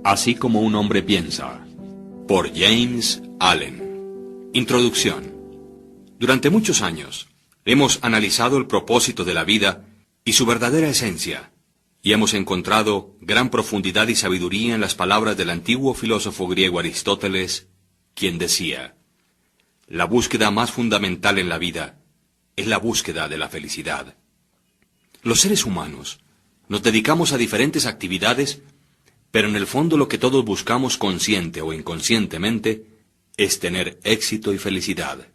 Así como un hombre piensa, por James Allen. Introducción. Durante muchos años hemos analizado el propósito de la vida y su verdadera esencia, y hemos encontrado gran profundidad y sabiduría en las palabras del antiguo filósofo griego Aristóteles, quien decía: la búsqueda más fundamental en la vida es la búsqueda de la felicidad. Los seres humanos nos dedicamos a diferentes actividades, pero en el fondo lo que todos buscamos consciente o inconscientemente es tener éxito y felicidad.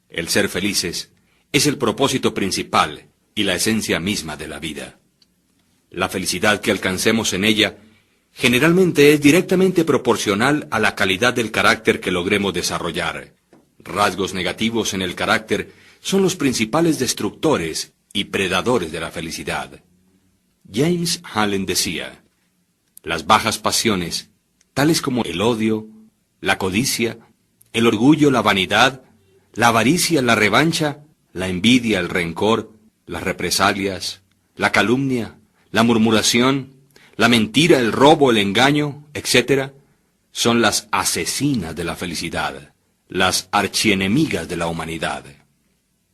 El ser felices es el propósito principal y la esencia misma de la vida. La felicidad que alcancemos en ella generalmente es directamente proporcional a la calidad del carácter que logremos desarrollar. Rasgos negativos en el carácter son los principales destructores y predadores de la felicidad. James Allen decía: las bajas pasiones, tales como el odio, la codicia, el orgullo, la vanidad, la avaricia, la revancha, la envidia, el rencor, las represalias, la calumnia, la murmuración, la mentira, el robo, el engaño, etc., son las asesinas de la felicidad, las archienemigas de la humanidad.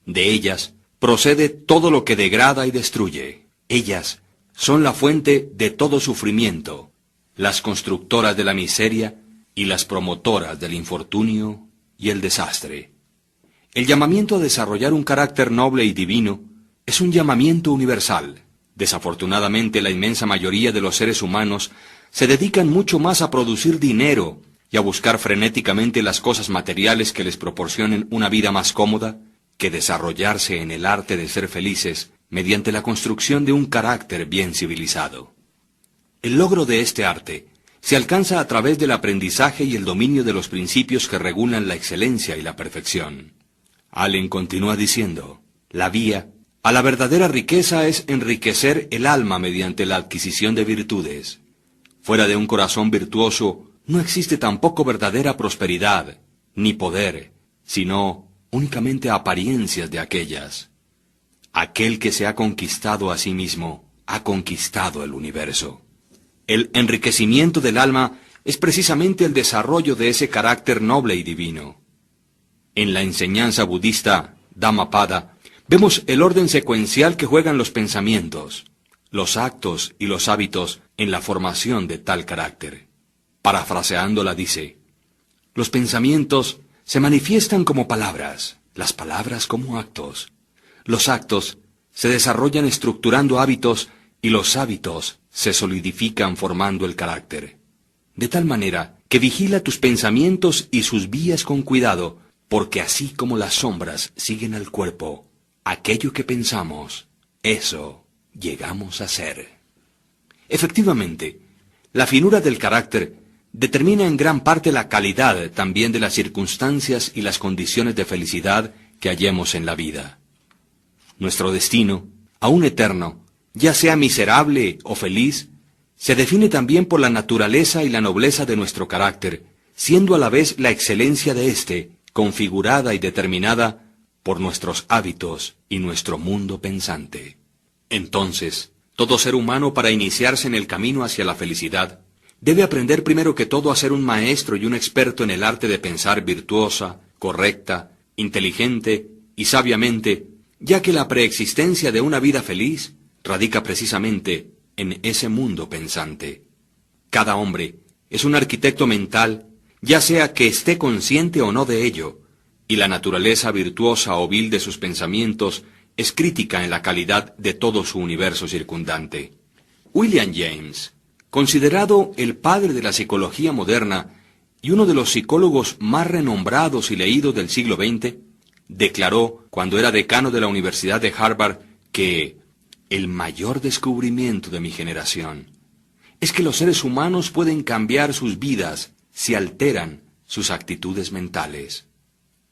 De ellas procede todo lo que degrada y destruye. Ellas son la fuente de todo sufrimiento, las constructoras de la miseria y las promotoras del infortunio y el desastre. El llamamiento a desarrollar un carácter noble y divino es un llamamiento universal. Desafortunadamente, la inmensa mayoría de los seres humanos se dedican mucho más a producir dinero y a buscar frenéticamente las cosas materiales que les proporcionen una vida más cómoda, que desarrollarse en el arte de ser felices mediante la construcción de un carácter bien civilizado. El logro de este arte se alcanza a través del aprendizaje y el dominio de los principios que regulan la excelencia y la perfección. Allen continúa diciendo: la vía a la verdadera riqueza es enriquecer el alma mediante la adquisición de virtudes. Fuera de un corazón virtuoso no existe tampoco verdadera prosperidad, ni poder, sino únicamente apariencias de aquellas. Aquel que se ha conquistado a sí mismo, ha conquistado el universo. El enriquecimiento del alma es precisamente el desarrollo de ese carácter noble y divino. En la enseñanza budista Dhammapada vemos el orden secuencial que juegan los pensamientos, los actos y los hábitos en la formación de tal carácter. Parafraseándola dice: los pensamientos se manifiestan como palabras, las palabras como actos. Los actos se desarrollan estructurando hábitos y los hábitos se solidifican formando el carácter. De tal manera que vigila tus pensamientos y sus vías con cuidado, porque así como las sombras siguen al cuerpo, aquello que pensamos, eso llegamos a ser. Efectivamente, la finura del carácter determina en gran parte la calidad también de las circunstancias y las condiciones de felicidad que hallemos en la vida. Nuestro destino, aún eterno, ya sea miserable o feliz, se define también por la naturaleza y la nobleza de nuestro carácter, siendo a la vez la excelencia de éste, configurada y determinada por nuestros hábitos y nuestro mundo pensante. Entonces, todo ser humano, para iniciarse en el camino hacia la felicidad, debe aprender primero que todo a ser un maestro y un experto en el arte de pensar virtuosa, correcta, inteligente y sabiamente, ya que la preexistencia de una vida feliz radica precisamente en ese mundo pensante. Cada hombre es un arquitecto mental, ya sea que esté consciente o no de ello, y la naturaleza virtuosa o vil de sus pensamientos es crítica en la calidad de todo su universo circundante. William James, considerado el padre de la psicología moderna y uno de los psicólogos más renombrados y leídos del siglo XX, declaró, cuando era decano de la Universidad de Harvard, que el mayor descubrimiento de mi generación es que los seres humanos pueden cambiar sus vidas si alteran sus actitudes mentales.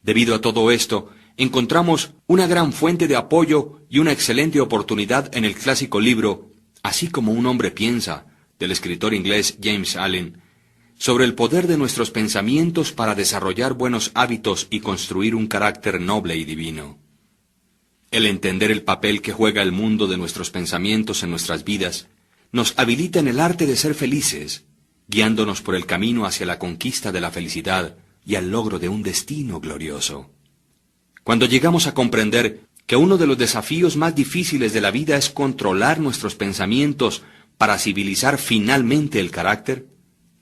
Debido a todo esto, encontramos una gran fuente de apoyo y una excelente oportunidad en el clásico libro Así como un hombre piensa, del escritor inglés James Allen, sobre el poder de nuestros pensamientos para desarrollar buenos hábitos y construir un carácter noble y divino. El entender el papel que juega el mundo de nuestros pensamientos en nuestras vidas nos habilita en el arte de ser felices, guiándonos por el camino hacia la conquista de la felicidad y al logro de un destino glorioso. Cuando llegamos a comprender que uno de los desafíos más difíciles de la vida es controlar nuestros pensamientos para civilizar finalmente el carácter,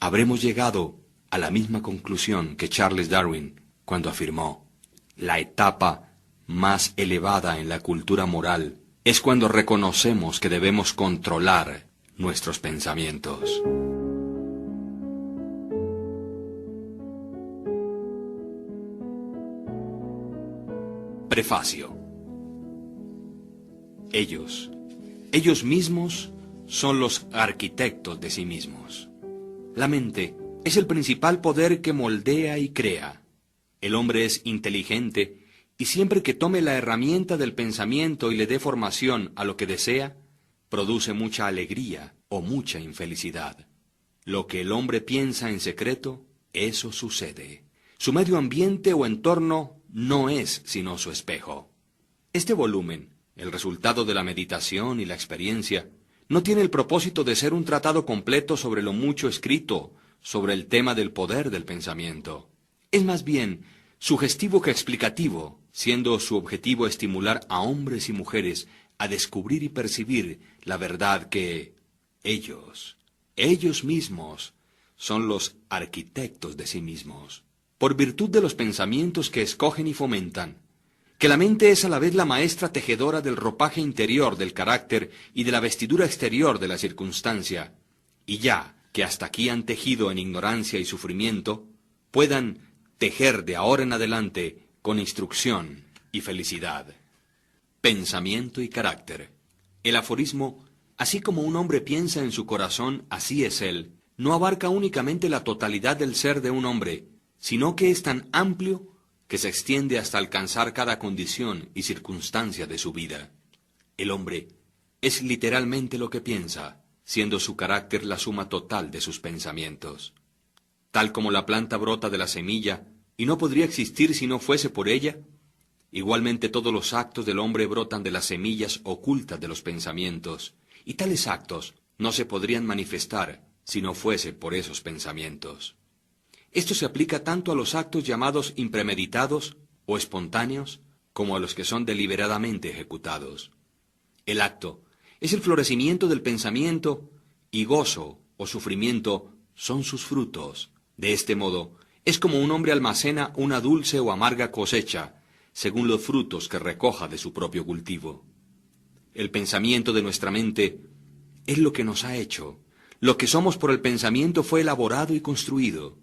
habremos llegado a la misma conclusión que Charles Darwin cuando afirmó: la etapa más elevada en la cultura moral es cuando reconocemos que debemos controlar nuestros pensamientos. Prefacio. Ellos mismos son los arquitectos de sí mismos. La mente es el principal poder que moldea y crea. El hombre es inteligente y siempre que tome la herramienta del pensamiento y le dé formación a lo que desea, produce mucha alegría o mucha infelicidad. Lo que el hombre piensa en secreto, eso sucede. Su medio ambiente o entorno no es sino su espejo. Este volumen, el resultado de la meditación y la experiencia, no tiene el propósito de ser un tratado completo sobre lo mucho escrito sobre el tema del poder del pensamiento. Es más bien sugestivo que explicativo, siendo su objetivo estimular a hombres y mujeres a descubrir y percibir la verdad que ellos mismos, son los arquitectos de sí mismos, por virtud de los pensamientos que escogen y fomentan, que la mente es a la vez la maestra tejedora del ropaje interior del carácter y de la vestidura exterior de la circunstancia, y ya que hasta aquí han tejido en ignorancia y sufrimiento, puedan tejer de ahora en adelante con instrucción y felicidad. Pensamiento y carácter. El aforismo, así como un hombre piensa en su corazón, así es él, no abarca únicamente la totalidad del ser de un hombre, sino que es tan amplio que se extiende hasta alcanzar cada condición y circunstancia de su vida. El hombre es literalmente lo que piensa, siendo su carácter la suma total de sus pensamientos. Tal como la planta brota de la semilla y no podría existir si no fuese por ella, igualmente todos los actos del hombre brotan de las semillas ocultas de los pensamientos, y tales actos no se podrían manifestar si no fuese por esos pensamientos. Esto se aplica tanto a los actos llamados impremeditados o espontáneos, como a los que son deliberadamente ejecutados. El acto es el florecimiento del pensamiento, y gozo o sufrimiento son sus frutos. De este modo, es como un hombre almacena una dulce o amarga cosecha, según los frutos que recoja de su propio cultivo. El pensamiento de nuestra mente es lo que nos ha hecho. Lo que somos por el pensamiento fue elaborado y construido.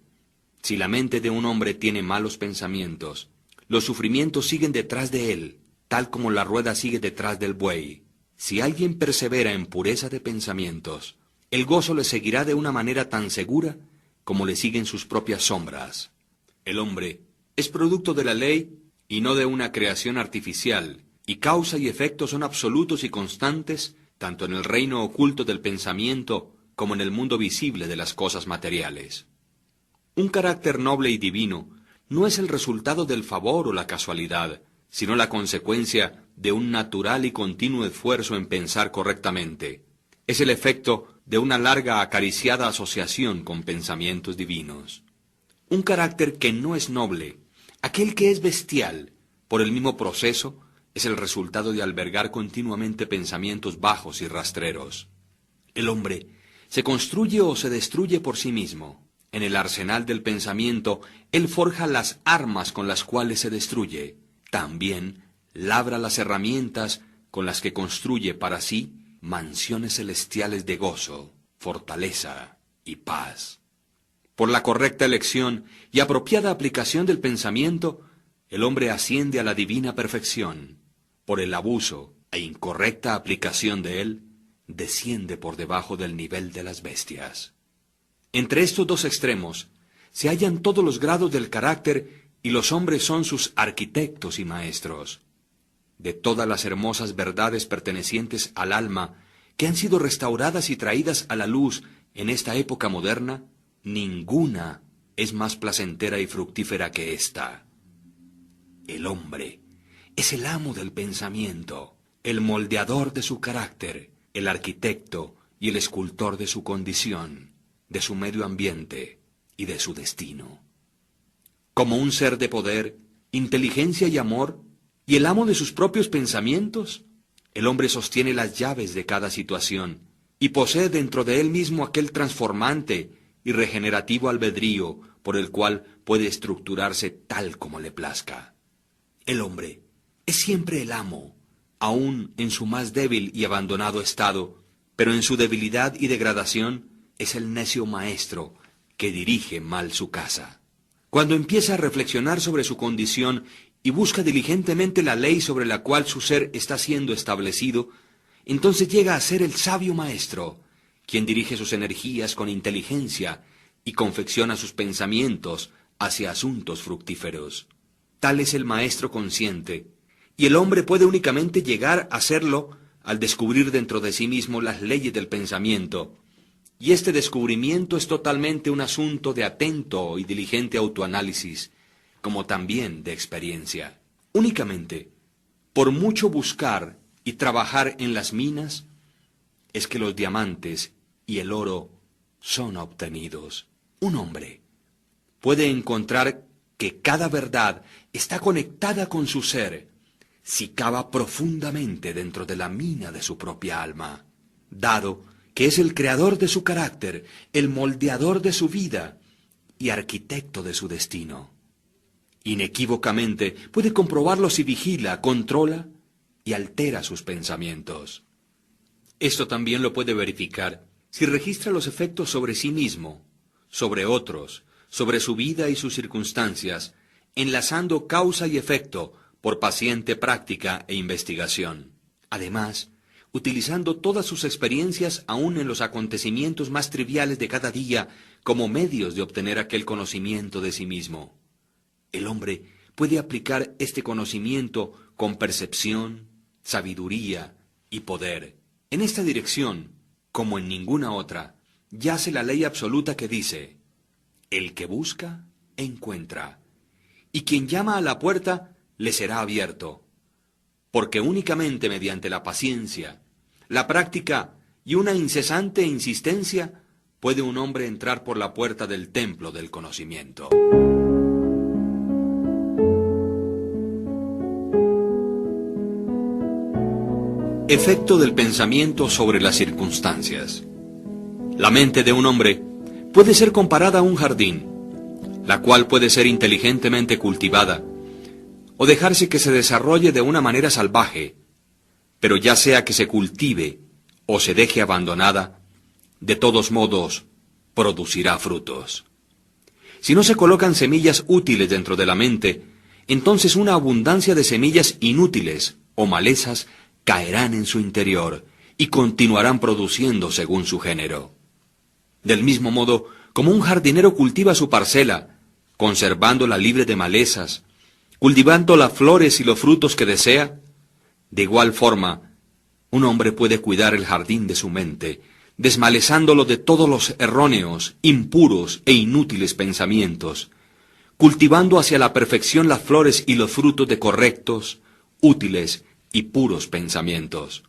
Si la mente de un hombre tiene malos pensamientos, los sufrimientos siguen detrás de él, tal como la rueda sigue detrás del buey. Si alguien persevera en pureza de pensamientos, el gozo le seguirá de una manera tan segura como le siguen sus propias sombras. El hombre es producto de la ley y no de una creación artificial, y causa y efecto son absolutos y constantes, tanto en el reino oculto del pensamiento como en el mundo visible de las cosas materiales. Un carácter noble y divino no es el resultado del favor o la casualidad, sino la consecuencia de un natural y continuo esfuerzo en pensar correctamente. Es el efecto de una larga acariciada asociación con pensamientos divinos. Un carácter que no es noble, aquel que es bestial, por el mismo proceso, es el resultado de albergar continuamente pensamientos bajos y rastreros. El hombre se construye o se destruye por sí mismo. En el arsenal del pensamiento, él forja las armas con las cuales se destruye. También labra las herramientas con las que construye para sí mansiones celestiales de gozo, fortaleza y paz. Por la correcta elección y apropiada aplicación del pensamiento, el hombre asciende a la divina perfección. Por el abuso e incorrecta aplicación de él, desciende por debajo del nivel de las bestias. Entre estos dos extremos se hallan todos los grados del carácter y los hombres son sus arquitectos y maestros. De todas las hermosas verdades pertenecientes al alma que han sido restauradas y traídas a la luz en esta época moderna, ninguna es más placentera y fructífera que esta. El hombre es el amo del pensamiento, el moldeador de su carácter, el arquitecto y el escultor de su condición. de su medio ambiente y de su destino. Como un ser de poder, inteligencia y amor, y el amo de sus propios pensamientos, el hombre sostiene las llaves de cada situación y posee dentro de él mismo aquel transformante y regenerativo albedrío por el cual puede estructurarse tal como le plazca. El hombre es siempre el amo, aun en su más débil y abandonado estado, pero en su debilidad y degradación es el necio maestro que dirige mal su casa. Cuando empieza a reflexionar sobre su condición y busca diligentemente la ley sobre la cual su ser está siendo establecido, entonces llega a ser el sabio maestro, quien dirige sus energías con inteligencia y confecciona sus pensamientos hacia asuntos fructíferos. Tal es el maestro consciente, y el hombre puede únicamente llegar a serlo al descubrir dentro de sí mismo las leyes del pensamiento, y este descubrimiento es totalmente un asunto de atento y diligente autoanálisis, como también de experiencia. Únicamente, por mucho buscar y trabajar en las minas, es que los diamantes y el oro son obtenidos. Un hombre puede encontrar que cada verdad está conectada con su ser si cava profundamente dentro de la mina de su propia alma, dado que es el creador de su carácter, el moldeador de su vida y arquitecto de su destino. Inequívocamente puede comprobarlo si vigila, controla y altera sus pensamientos. Esto también lo puede verificar si registra los efectos sobre sí mismo, sobre otros, sobre su vida y sus circunstancias, enlazando causa y efecto por paciente práctica e investigación. Además, utilizando todas sus experiencias aún en los acontecimientos más triviales de cada día como medios de obtener aquel conocimiento de sí mismo. El hombre puede aplicar este conocimiento con percepción, sabiduría y poder. En esta dirección, como en ninguna otra, yace la ley absoluta que dice: el que busca, encuentra, y quien llama a la puerta, le será abierto. Porque únicamente mediante la paciencia, la práctica y una incesante insistencia puede un hombre entrar por la puerta del templo del conocimiento. Efecto del pensamiento sobre las circunstancias. La mente de un hombre puede ser comparada a un jardín, la cual puede ser inteligentemente cultivada o dejarse que se desarrolle de una manera salvaje, pero ya sea que se cultive o se deje abandonada, de todos modos producirá frutos. Si no se colocan semillas útiles dentro de la mente, entonces una abundancia de semillas inútiles o malezas caerán en su interior y continuarán produciendo según su género. Del mismo modo, como un jardinero cultiva su parcela, conservándola libre de malezas, cultivando las flores y los frutos que desea, de igual forma, un hombre puede cuidar el jardín de su mente, desmalezándolo de todos los erróneos, impuros e inútiles pensamientos, cultivando hacia la perfección las flores y los frutos de correctos, útiles y puros pensamientos.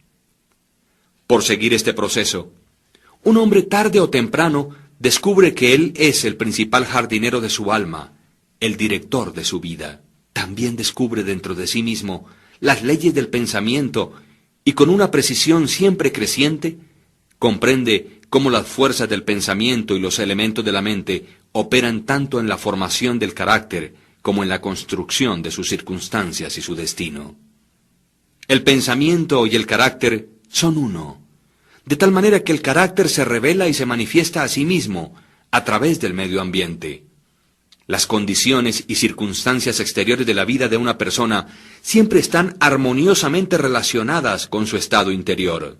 Por seguir este proceso, un hombre tarde o temprano descubre que él es el principal jardinero de su alma, el director de su vida. También descubre dentro de sí mismo las leyes del pensamiento y con una precisión siempre creciente, comprende cómo las fuerzas del pensamiento y los elementos de la mente operan tanto en la formación del carácter como en la construcción de sus circunstancias y su destino. El pensamiento y el carácter son uno, de tal manera que el carácter se revela y se manifiesta a sí mismo a través del medio ambiente. Las condiciones y circunstancias exteriores de la vida de una persona siempre están armoniosamente relacionadas con su estado interior.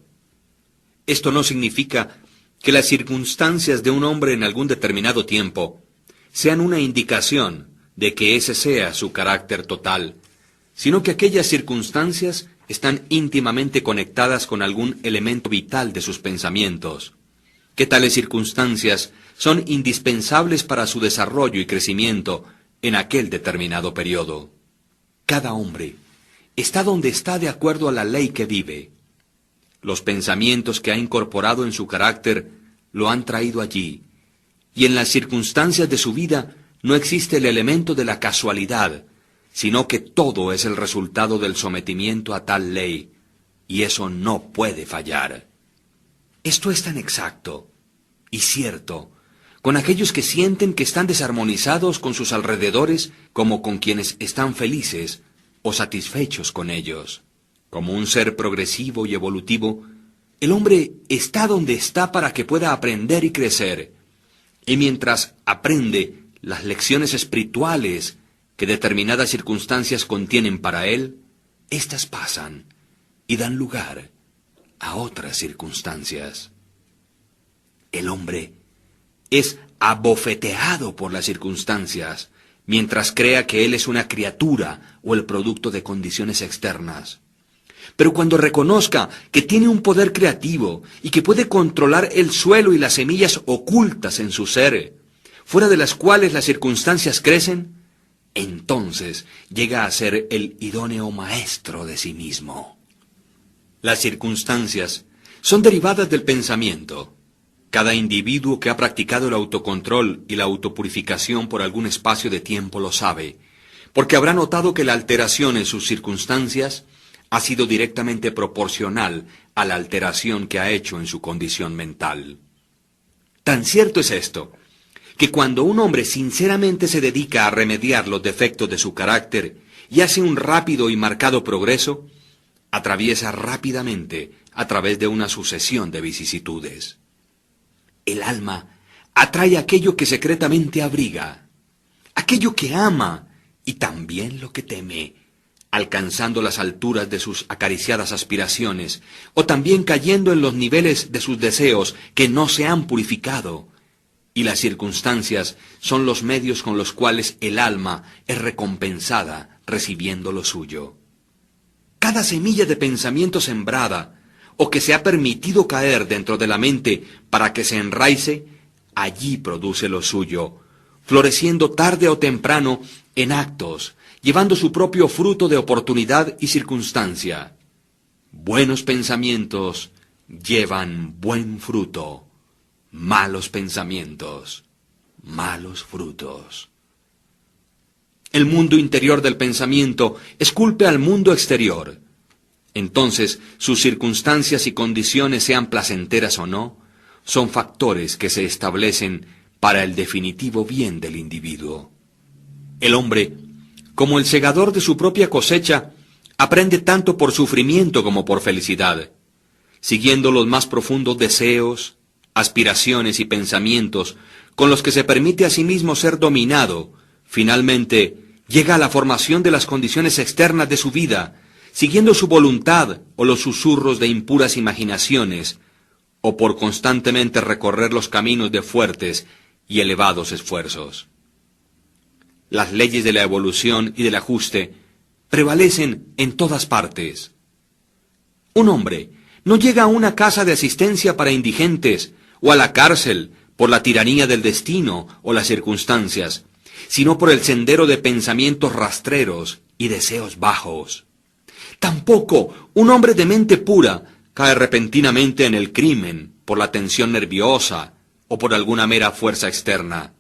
Esto no significa que las circunstancias de un hombre en algún determinado tiempo sean una indicación de que ese sea su carácter total, sino que aquellas circunstancias están íntimamente conectadas con algún elemento vital de sus pensamientos, que tales circunstancias son indispensables para su desarrollo y crecimiento en aquel determinado periodo. Cada hombre está donde está de acuerdo a la ley que vive. Los pensamientos que ha incorporado en su carácter lo han traído allí, y en las circunstancias de su vida no existe el elemento de la casualidad, sino que todo es el resultado del sometimiento a tal ley, y eso no puede fallar. Esto es tan exacto y cierto con aquellos que sienten que están desarmonizados con sus alrededores como con quienes están felices o satisfechos con ellos. Como un ser progresivo y evolutivo, el hombre está donde está para que pueda aprender y crecer, y mientras aprende las lecciones espirituales que determinadas circunstancias contienen para él, éstas pasan y dan lugar a otras circunstancias. El hombre es abofeteado por las circunstancias, mientras crea que él es una criatura o el producto de condiciones externas. Pero cuando reconozca que tiene un poder creativo y que puede controlar el suelo y las semillas ocultas en su ser, fuera de las cuales las circunstancias crecen, entonces llega a ser el idóneo maestro de sí mismo. Las circunstancias son derivadas del pensamiento. Cada individuo que ha practicado el autocontrol y la autopurificación por algún espacio de tiempo lo sabe, porque habrá notado que la alteración en sus circunstancias ha sido directamente proporcional a la alteración que ha hecho en su condición mental. Tan cierto es esto, que cuando un hombre sinceramente se dedica a remediar los defectos de su carácter y hace un rápido y marcado progreso, atraviesa rápidamente a través de una sucesión de vicisitudes. El alma atrae aquello que secretamente abriga, aquello que ama y también lo que teme, alcanzando las alturas de sus acariciadas aspiraciones, o también cayendo en los niveles de sus deseos que no se han purificado, y las circunstancias son los medios con los cuales el alma es recompensada recibiendo lo suyo. Cada semilla de pensamiento sembrada, o que se ha permitido caer dentro de la mente para que se enraice, allí produce lo suyo, floreciendo tarde o temprano en actos, llevando su propio fruto de oportunidad y circunstancia. Buenos pensamientos llevan buen fruto, malos pensamientos, malos frutos. El mundo interior del pensamiento esculpe al mundo exterior. Entonces, sus circunstancias y condiciones, sean placenteras o no, son factores que se establecen para el definitivo bien del individuo. El hombre, como el segador de su propia cosecha, aprende tanto por sufrimiento como por felicidad, siguiendo los más profundos deseos, aspiraciones y pensamientos con los que se permite a sí mismo ser dominado. Finalmente, llega a la formación de las condiciones externas de su vida, siguiendo su voluntad o los susurros de impuras imaginaciones, o por constantemente recorrer los caminos de fuertes y elevados esfuerzos. Las leyes de la evolución y del ajuste prevalecen en todas partes. Un hombre no llega a una casa de asistencia para indigentes o a la cárcel por la tiranía del destino o las circunstancias, sino por el sendero de pensamientos rastreros y deseos bajos. Tampoco un hombre de mente pura cae repentinamente en el crimen por la tensión nerviosa o por alguna mera fuerza externa.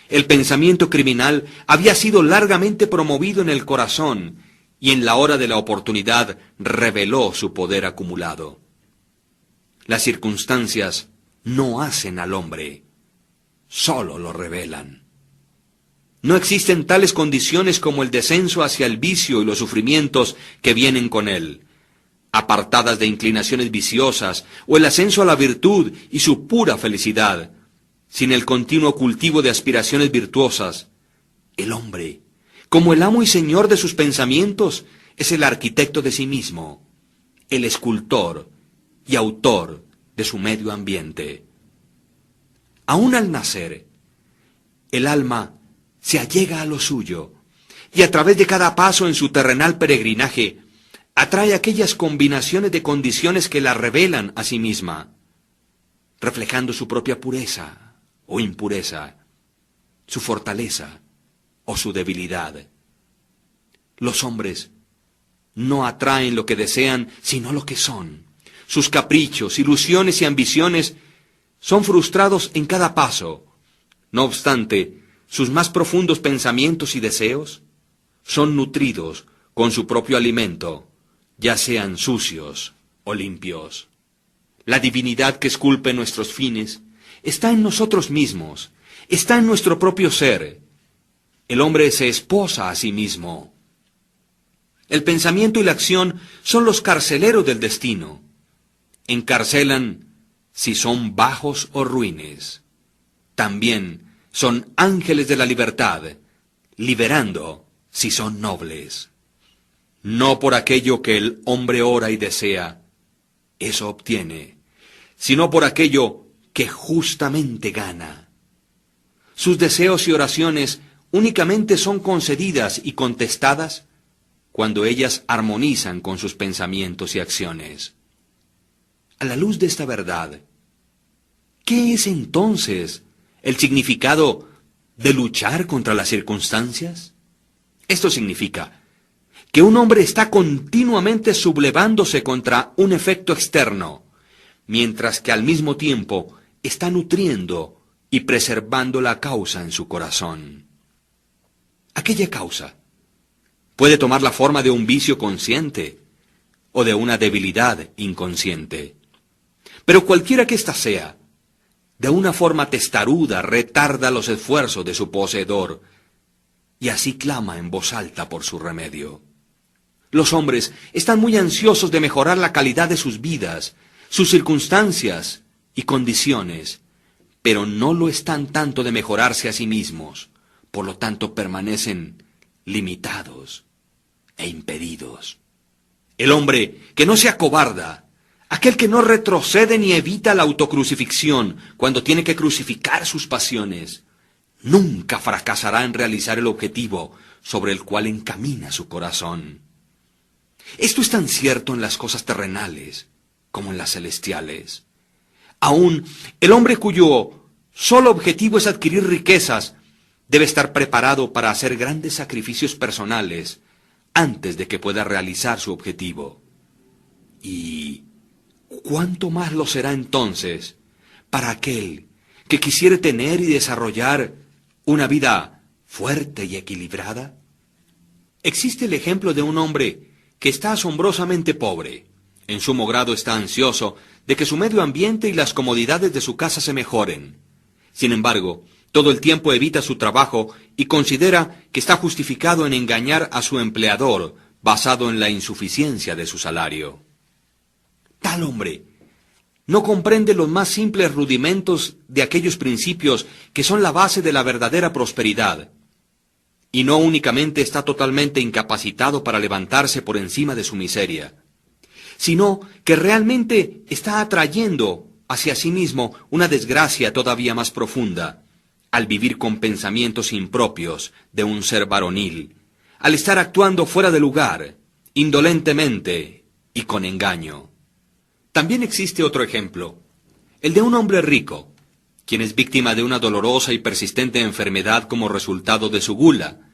El pensamiento criminal había sido largamente promovido en el corazón y en la hora de la oportunidad reveló su poder acumulado. Las circunstancias no hacen al hombre, solo lo revelan. No existen tales condiciones como el descenso hacia el vicio y los sufrimientos que vienen con él, apartadas de inclinaciones viciosas, o el ascenso a la virtud y su pura felicidad, sin el continuo cultivo de aspiraciones virtuosas. El hombre, como el amo y señor de sus pensamientos, es el arquitecto de sí mismo, el escultor y autor de su medio ambiente. Aún al nacer, el alma se allega a lo suyo, y a través de cada paso en su terrenal peregrinaje, atrae aquellas combinaciones de condiciones que la revelan a sí misma, reflejando su propia pureza o impureza, su fortaleza o su debilidad. Los hombres no atraen lo que desean, sino lo que son. Sus caprichos, ilusiones y ambiciones son frustrados en cada paso, No obstante, sus más profundos pensamientos y deseos son nutridos con su propio alimento, ya sean sucios o limpios. La divinidad que esculpe nuestros fines está en nosotros mismos, está en nuestro propio ser. El hombre se esposa a sí mismo. El pensamiento y la acción son los carceleros del destino. Encarcelan si son bajos o ruines. También son ángeles de la libertad, liberando si son nobles. No por aquello que el hombre ora y desea, eso obtiene, sino por aquello que justamente gana. Sus deseos y oraciones únicamente son concedidas y contestadas cuando ellas armonizan con sus pensamientos y acciones. A la luz de esta verdad, ¿qué es entonces el significado de luchar contra las circunstancias? Esto significa que un hombre está continuamente sublevándose contra un efecto externo, mientras que al mismo tiempo está nutriendo y preservando la causa en su corazón. Aquella causa puede tomar la forma de un vicio consciente o de una debilidad inconsciente. Pero cualquiera que ésta sea, de una forma testaruda retarda los esfuerzos de su poseedor y así clama en voz alta por su remedio. Los hombres están muy ansiosos de mejorar la calidad de sus vidas, sus circunstancias y condiciones, pero no lo están tanto de mejorarse a sí mismos, por lo tanto permanecen limitados e impedidos. El hombre que no se acobarda, aquel que no retrocede ni evita la autocrucifixión cuando tiene que crucificar sus pasiones, nunca fracasará en realizar el objetivo sobre el cual encamina su corazón. Esto es tan cierto en las cosas terrenales como en las celestiales. Aún el hombre cuyo solo objetivo es adquirir riquezas debe estar preparado para hacer grandes sacrificios personales antes de que pueda realizar su objetivo. ¿Y cuánto más lo será entonces para aquel que quisiere tener y desarrollar una vida fuerte y equilibrada? Existe el ejemplo de un hombre que está asombrosamente pobre. En sumo grado está ansioso de que su medio ambiente y las comodidades de su casa se mejoren. Sin embargo, todo el tiempo evita su trabajo y considera que está justificado en engañar a su empleador basado en la insuficiencia de su salario. Tal hombre no comprende los más simples rudimentos de aquellos principios que son la base de la verdadera prosperidad, y no únicamente está totalmente incapacitado para levantarse por encima de su miseria, sino que realmente está atrayendo hacia sí mismo una desgracia todavía más profunda, al vivir con pensamientos impropios de un ser varonil, al estar actuando fuera de lugar, indolentemente y con engaño. También existe otro ejemplo, el de un hombre rico, quien es víctima de una dolorosa y persistente enfermedad como resultado de su gula.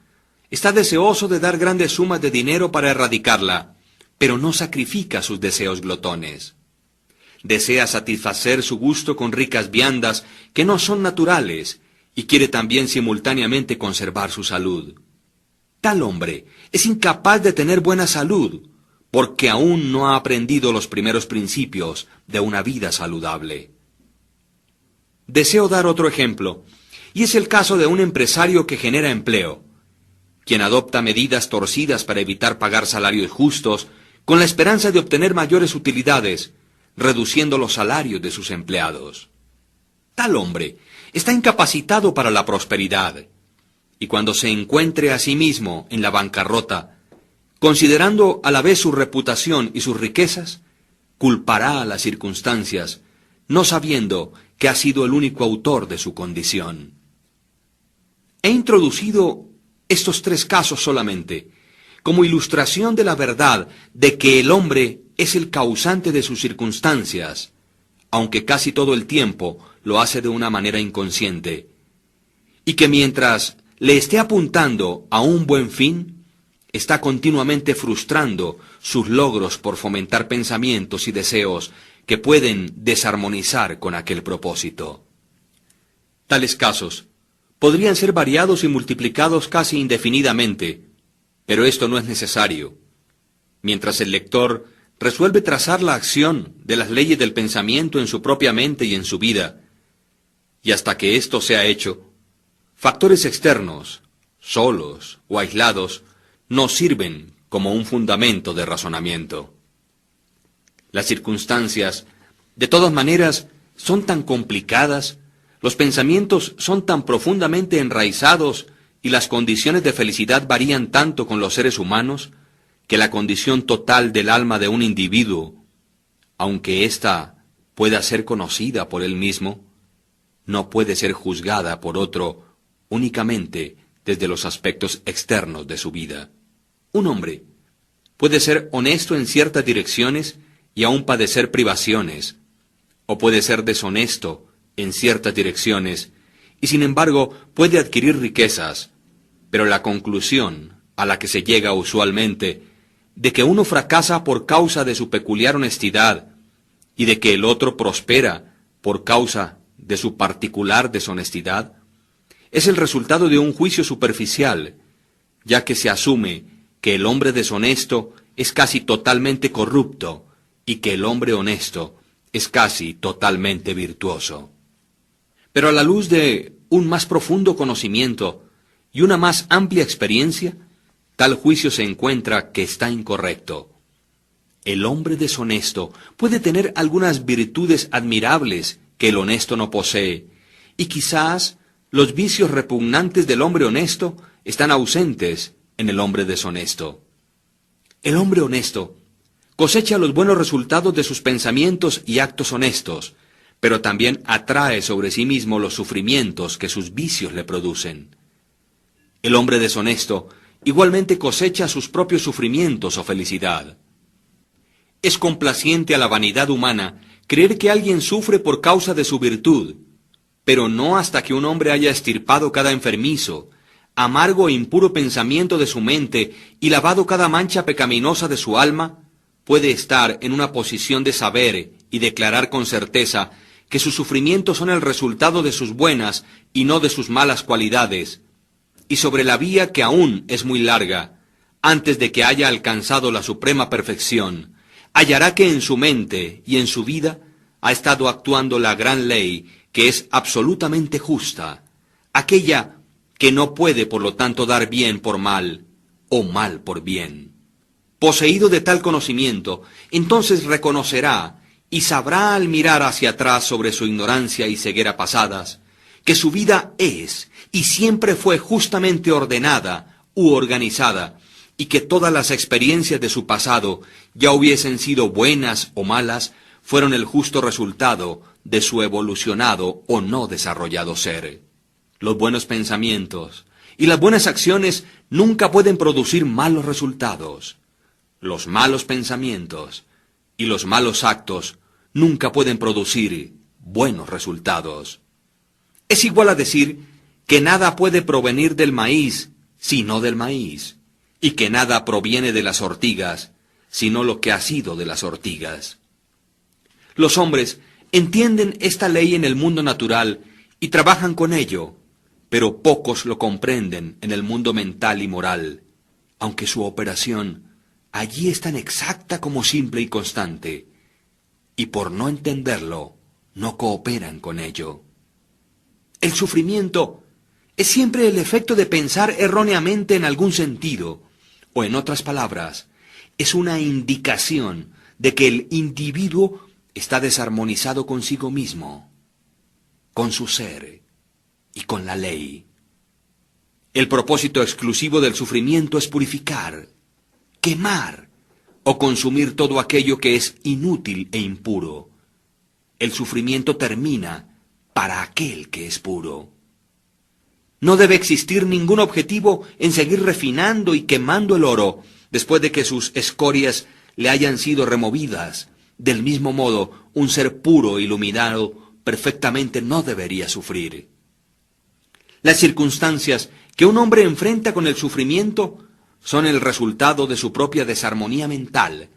Está deseoso de dar grandes sumas de dinero para erradicarla, pero no sacrifica sus deseos glotones. Desea satisfacer su gusto con ricas viandas que no son naturales y quiere también simultáneamente conservar su salud. Tal hombre es incapaz de tener buena salud porque aún no ha aprendido los primeros principios de una vida saludable. Deseo dar otro ejemplo, y es el caso de un empresario que genera empleo, quien adopta medidas torcidas para evitar pagar salarios justos con la esperanza de obtener mayores utilidades, reduciendo los salarios de sus empleados. Tal hombre está incapacitado para la prosperidad, y cuando se encuentre a sí mismo en la bancarrota, considerando a la vez su reputación y sus riquezas, culpará a las circunstancias, no sabiendo que ha sido el único autor de su condición. He introducido estos tres casos solamente, como ilustración de la verdad de que el hombre es el causante de sus circunstancias, aunque casi todo el tiempo lo hace de una manera inconsciente, y que mientras le esté apuntando a un buen fin, está continuamente frustrando sus logros por fomentar pensamientos y deseos que pueden desarmonizar con aquel propósito. Tales casos podrían ser variados y multiplicados casi indefinidamente, pero esto no es necesario. Mientras el lector resuelve trazar la acción de las leyes del pensamiento en su propia mente y en su vida, y hasta que esto sea hecho, factores externos, solos o aislados, no sirven como un fundamento de razonamiento. Las circunstancias, de todas maneras, son tan complicadas, los pensamientos son tan profundamente enraizados y las condiciones de felicidad varían tanto con los seres humanos, que la condición total del alma de un individuo, aunque ésta pueda ser conocida por él mismo, no puede ser juzgada por otro únicamente desde los aspectos externos de su vida. Un hombre puede ser honesto en ciertas direcciones y aún padecer privaciones, o puede ser deshonesto en ciertas direcciones y sin embargo puede adquirir riquezas, pero la conclusión a la que se llega usualmente de que uno fracasa por causa de su peculiar honestidad y de que el otro prospera por causa de su particular deshonestidad, es el resultado de un juicio superficial, ya que se asume que el hombre deshonesto es casi totalmente corrupto y que el hombre honesto es casi totalmente virtuoso. Pero a la luz de un más profundo conocimiento y una más amplia experiencia, tal juicio se encuentra que está incorrecto. El hombre deshonesto puede tener algunas virtudes admirables que el honesto no posee, y quizás los vicios repugnantes del hombre honesto están ausentes en el hombre deshonesto. El hombre honesto cosecha los buenos resultados de sus pensamientos y actos honestos, pero también atrae sobre sí mismo los sufrimientos que sus vicios le producen. El hombre deshonesto igualmente cosecha sus propios sufrimientos o felicidad. Es complaciente a la vanidad humana creer que alguien sufre por causa de su virtud, pero no hasta que un hombre haya extirpado cada enfermizo, amargo e impuro pensamiento de su mente y lavado cada mancha pecaminosa de su alma, puede estar en una posición de saber y declarar con certeza que sus sufrimientos son el resultado de sus buenas y no de sus malas cualidades, y sobre la vía que aún es muy larga, antes de que haya alcanzado la suprema perfección, hallará que en su mente y en su vida ha estado actuando la gran ley que es absolutamente justa, aquella que no puede por lo tanto dar bien por mal o mal por bien. Poseído de tal conocimiento, entonces reconocerá y sabrá al mirar hacia atrás sobre su ignorancia y ceguera pasadas, que su vida es y siempre fue justamente ordenada u organizada, y que todas las experiencias de su pasado, ya hubiesen sido buenas o malas, fueron el justo resultado de su evolucionado o no desarrollado ser. Los buenos pensamientos y las buenas acciones nunca pueden producir malos resultados. Los malos pensamientos y los malos actos nunca pueden producir buenos resultados. Es igual a decir que nada puede provenir del maíz, sino del maíz, y que nada proviene de las ortigas, sino lo que ha sido de las ortigas. Los hombres entienden esta ley en el mundo natural y trabajan con ello, pero pocos lo comprenden en el mundo mental y moral, aunque su operación allí es tan exacta como simple y constante, y por no entenderlo, no cooperan con ello. El sufrimiento es siempre el efecto de pensar erróneamente en algún sentido, o en otras palabras, es una indicación de que el individuo está desarmonizado consigo mismo, con su ser y con la ley. El propósito exclusivo del sufrimiento es purificar, quemar o consumir todo aquello que es inútil e impuro. El sufrimiento termina para aquel que es puro. No debe existir ningún objetivo en seguir refinando y quemando el oro después de que sus escorias le hayan sido removidas. Del mismo modo, un ser puro, iluminado, perfectamente no debería sufrir. Las circunstancias que un hombre enfrenta con el sufrimiento son el resultado de su propia desarmonía mental,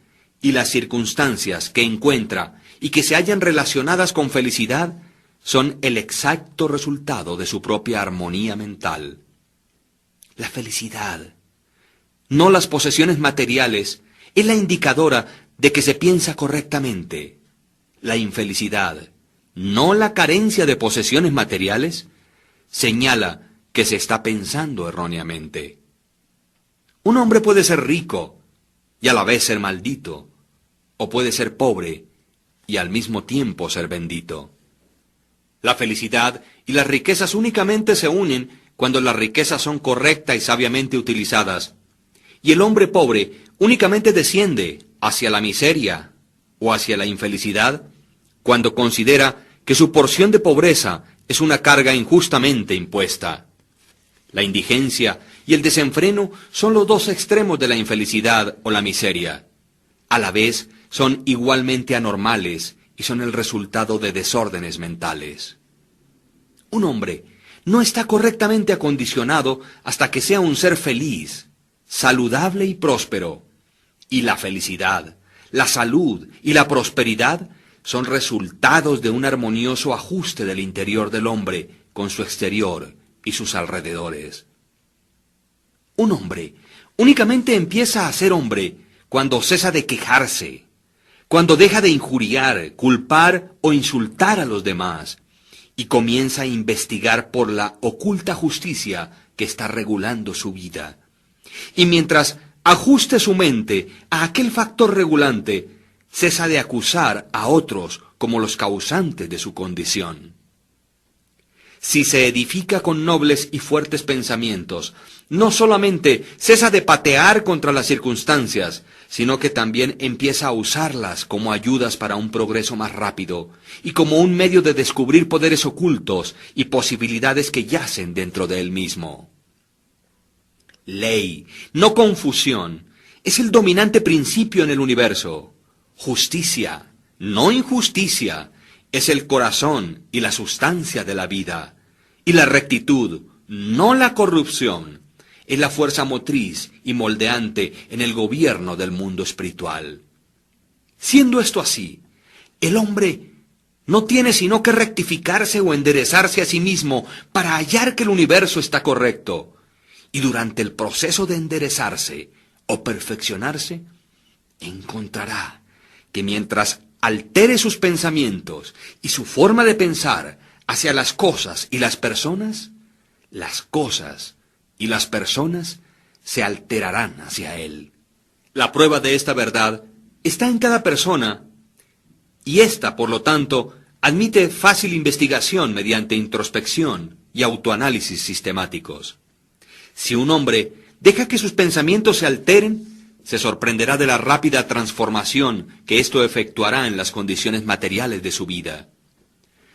y las circunstancias que encuentra y que se hallan relacionadas con felicidad son el exacto resultado de su propia armonía mental. La felicidad, no las posesiones materiales, es la indicadora de que se piensa correctamente. La infelicidad, no la carencia de posesiones materiales, señala que se está pensando erróneamente. Un hombre puede ser rico y a la vez ser maldito, o puede ser pobre y al mismo tiempo ser bendito. La felicidad y las riquezas únicamente se unen cuando las riquezas son correctas y sabiamente utilizadas, y el hombre pobre únicamente desciende hacia la miseria o hacia la infelicidad cuando considera que su porción de pobreza es una carga injustamente impuesta. La indigencia y el desenfreno son los dos extremos de la infelicidad o la miseria. A la vez son igualmente anormales y son el resultado de desórdenes mentales. Un hombre no está correctamente acondicionado hasta que sea un ser feliz, saludable y próspero. Y la felicidad, la salud y la prosperidad son resultados de un armonioso ajuste del interior del hombre con su exterior y sus alrededores. Un hombre únicamente empieza a ser hombre cuando cesa de quejarse, cuando deja de injuriar, culpar o insultar a los demás, y comienza a investigar por la oculta justicia que está regulando su vida. Y mientras ajuste su mente a aquel factor regulante, cesa de acusar a otros como los causantes de su condición. Si se edifica con nobles y fuertes pensamientos, no solamente cesa de patear contra las circunstancias, sino que también empieza a usarlas como ayudas para un progreso más rápido y como un medio de descubrir poderes ocultos y posibilidades que yacen dentro de él mismo. Ley, no confusión, es el dominante principio en el universo. Justicia, no injusticia, es el corazón y la sustancia de la vida. Y la rectitud, no la corrupción, es la fuerza motriz y moldeante en el gobierno del mundo espiritual. Siendo esto así, el hombre no tiene sino que rectificarse o enderezarse a sí mismo para hallar que el universo está correcto. Y durante el proceso de enderezarse o perfeccionarse, encontrará que mientras altere sus pensamientos y su forma de pensar hacia las cosas y las personas se alterarán hacia él. La prueba de esta verdad está en cada persona, y ésta, por lo tanto, admite fácil investigación mediante introspección y autoanálisis sistemáticos. Si un hombre deja que sus pensamientos se alteren, se sorprenderá de la rápida transformación que esto efectuará en las condiciones materiales de su vida.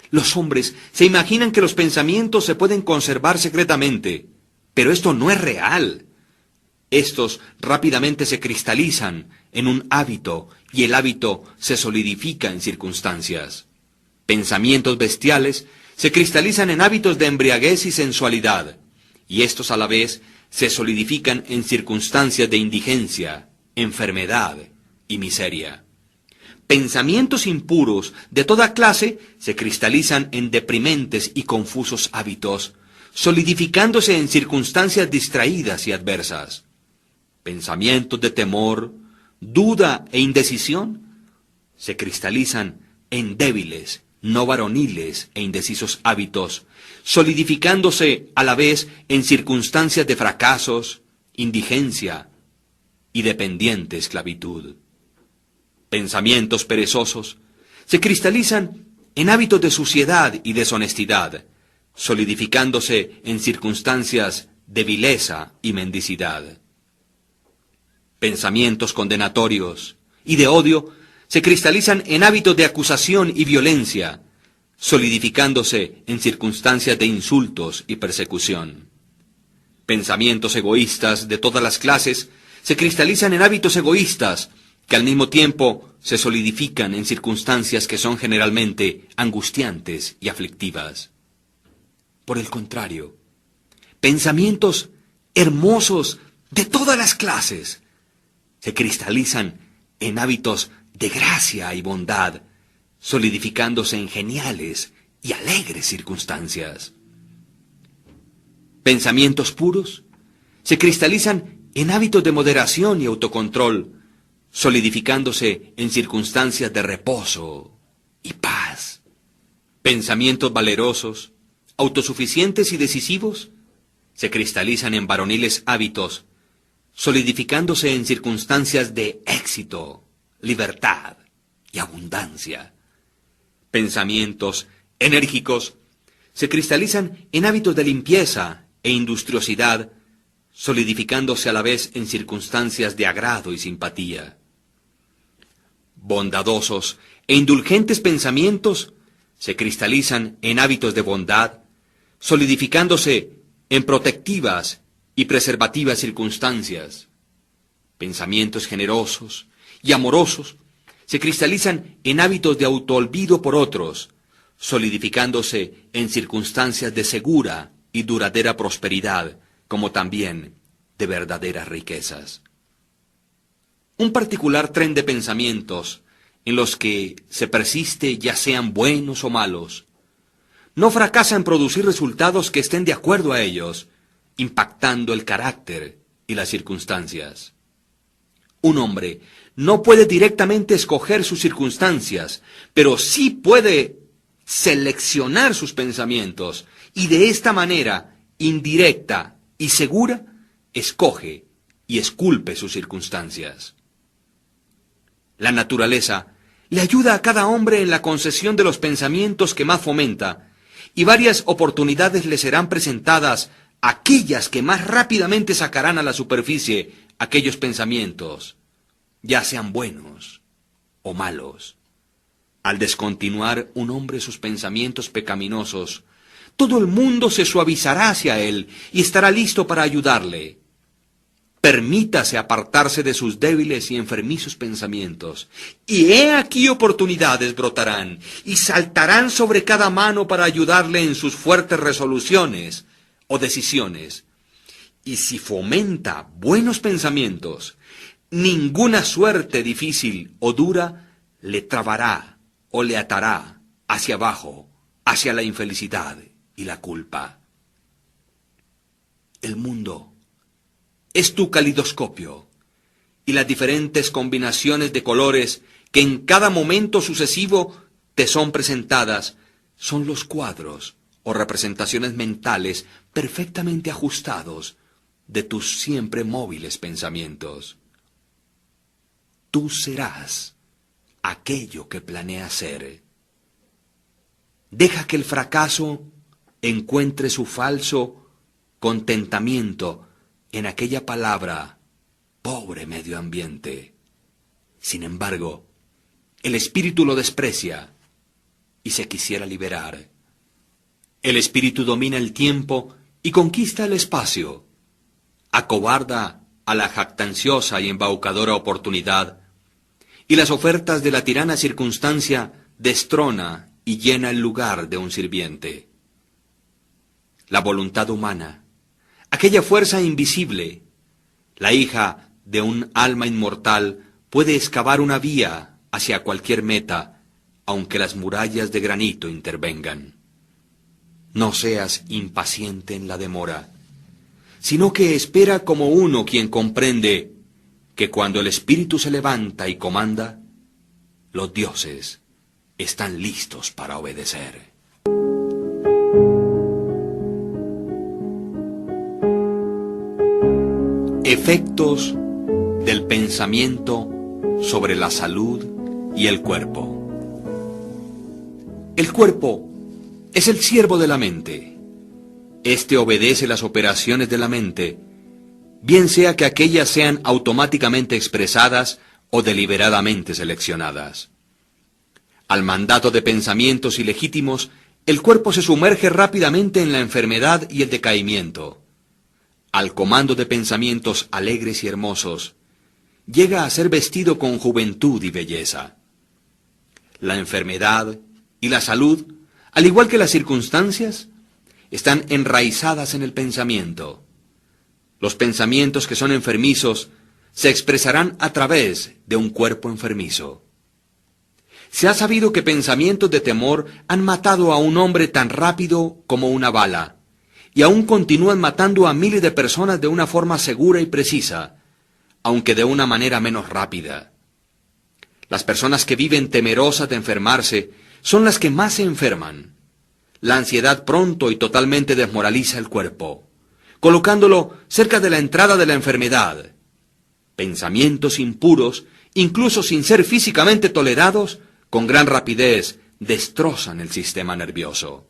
Los hombres se imaginan que los pensamientos se pueden conservar secretamente, pero esto no es real. Estos rápidamente se cristalizan en un hábito y el hábito se solidifica en circunstancias. Pensamientos bestiales se cristalizan en hábitos de embriaguez y sensualidad, y estos a la vez se solidifican en circunstancias de indigencia, enfermedad y miseria. Pensamientos impuros de toda clase se cristalizan en deprimentes y confusos hábitos, solidificándose en circunstancias distraídas y adversas. Pensamientos de temor, duda e indecisión se cristalizan en débiles, no varoniles e indecisos hábitos, solidificándose a la vez en circunstancias de fracasos, indigencia y dependiente esclavitud. Pensamientos perezosos se cristalizan en hábitos de suciedad y deshonestidad, solidificándose en circunstancias de vileza y mendicidad. Pensamientos condenatorios y de odio se cristalizan en hábitos de acusación y violencia, solidificándose en circunstancias de insultos y persecución. Pensamientos egoístas de todas las clases se cristalizan en hábitos egoístas, que al mismo tiempo se solidifican en circunstancias que son generalmente angustiantes y aflictivas. Por el contrario, pensamientos hermosos de todas las clases se cristalizan en hábitos de gracia y bondad, solidificándose en geniales y alegres circunstancias. Pensamientos puros se cristalizan en hábitos de moderación y autocontrol, solidificándose en circunstancias de reposo y paz. Pensamientos valerosos, autosuficientes y decisivos se cristalizan en varoniles hábitos, solidificándose en circunstancias de éxito, libertad y abundancia. Pensamientos enérgicos se cristalizan en hábitos de limpieza e industriosidad, solidificándose a la vez en circunstancias de agrado y simpatía. Bondadosos e indulgentes pensamientos se cristalizan en hábitos de bondad, solidificándose en protectivas y preservativas circunstancias. Pensamientos generosos y amorosos se cristalizan en hábitos de autoolvido por otros, solidificándose en circunstancias de segura y duradera prosperidad, como también de verdaderas riquezas. Un particular tren de pensamientos en los que se persiste, ya sean buenos o malos, no fracasa en producir resultados que estén de acuerdo a ellos, impactando el carácter y las circunstancias. Un hombre no puede directamente escoger sus circunstancias, pero sí puede seleccionar sus pensamientos y de esta manera, indirecta y segura, escoge y esculpe sus circunstancias. La naturaleza le ayuda a cada hombre en la concesión de los pensamientos que más fomenta, y varias oportunidades le serán presentadas, aquellas que más rápidamente sacarán a la superficie aquellos pensamientos, ya sean buenos o malos. Al descontinuar un hombre sus pensamientos pecaminosos, todo el mundo se suavizará hacia él y estará listo para ayudarle. Permítase apartarse de sus débiles y enfermizos pensamientos, y he aquí oportunidades brotarán y saltarán sobre cada mano para ayudarle en sus fuertes resoluciones o decisiones. Y si fomenta buenos pensamientos, ninguna suerte difícil o dura le trabará o le atará hacia abajo, hacia la infelicidad y la culpa. El mundo es tu calidoscopio, y las diferentes combinaciones de colores que en cada momento sucesivo te son presentadas son los cuadros o representaciones mentales perfectamente ajustados de tus siempre móviles pensamientos. Tú serás aquello que planeas ser. Deja que el fracaso encuentre su falso contentamiento en aquella palabra, pobre medio ambiente. Sin embargo, el espíritu lo desprecia y se quisiera liberar. El espíritu domina el tiempo y conquista el espacio, acobarda a la jactanciosa y embaucadora oportunidad, y las ofertas de la tirana circunstancia destrona y llena el lugar de un sirviente. La voluntad humana, aquella fuerza invisible, la hija de un alma inmortal, puede excavar una vía hacia cualquier meta, aunque las murallas de granito intervengan. No seas impaciente en la demora, sino que espera como uno quien comprende que cuando el espíritu se levanta y comanda, los dioses están listos para obedecer. Efectos del pensamiento sobre la salud y el cuerpo. El cuerpo es el siervo de la mente. Este obedece las operaciones de la mente, bien sea que aquellas sean automáticamente expresadas o deliberadamente seleccionadas. Al mandato de pensamientos ilegítimos, el cuerpo se sumerge rápidamente en la enfermedad y el decaimiento. Al comando de pensamientos alegres y hermosos, llega a ser vestido con juventud y belleza. La enfermedad y la salud, al igual que las circunstancias, están enraizadas en el pensamiento. Los pensamientos que son enfermizos se expresarán a través de un cuerpo enfermizo. Se ha sabido que pensamientos de temor han matado a un hombre tan rápido como una bala, y aún continúan matando a miles de personas de una forma segura y precisa, aunque de una manera menos rápida. Las personas que viven temerosas de enfermarse son las que más se enferman. La ansiedad pronto y totalmente desmoraliza el cuerpo, colocándolo cerca de la entrada de la enfermedad. Pensamientos impuros, incluso sin ser físicamente tolerados, con gran rapidez destrozan el sistema nervioso.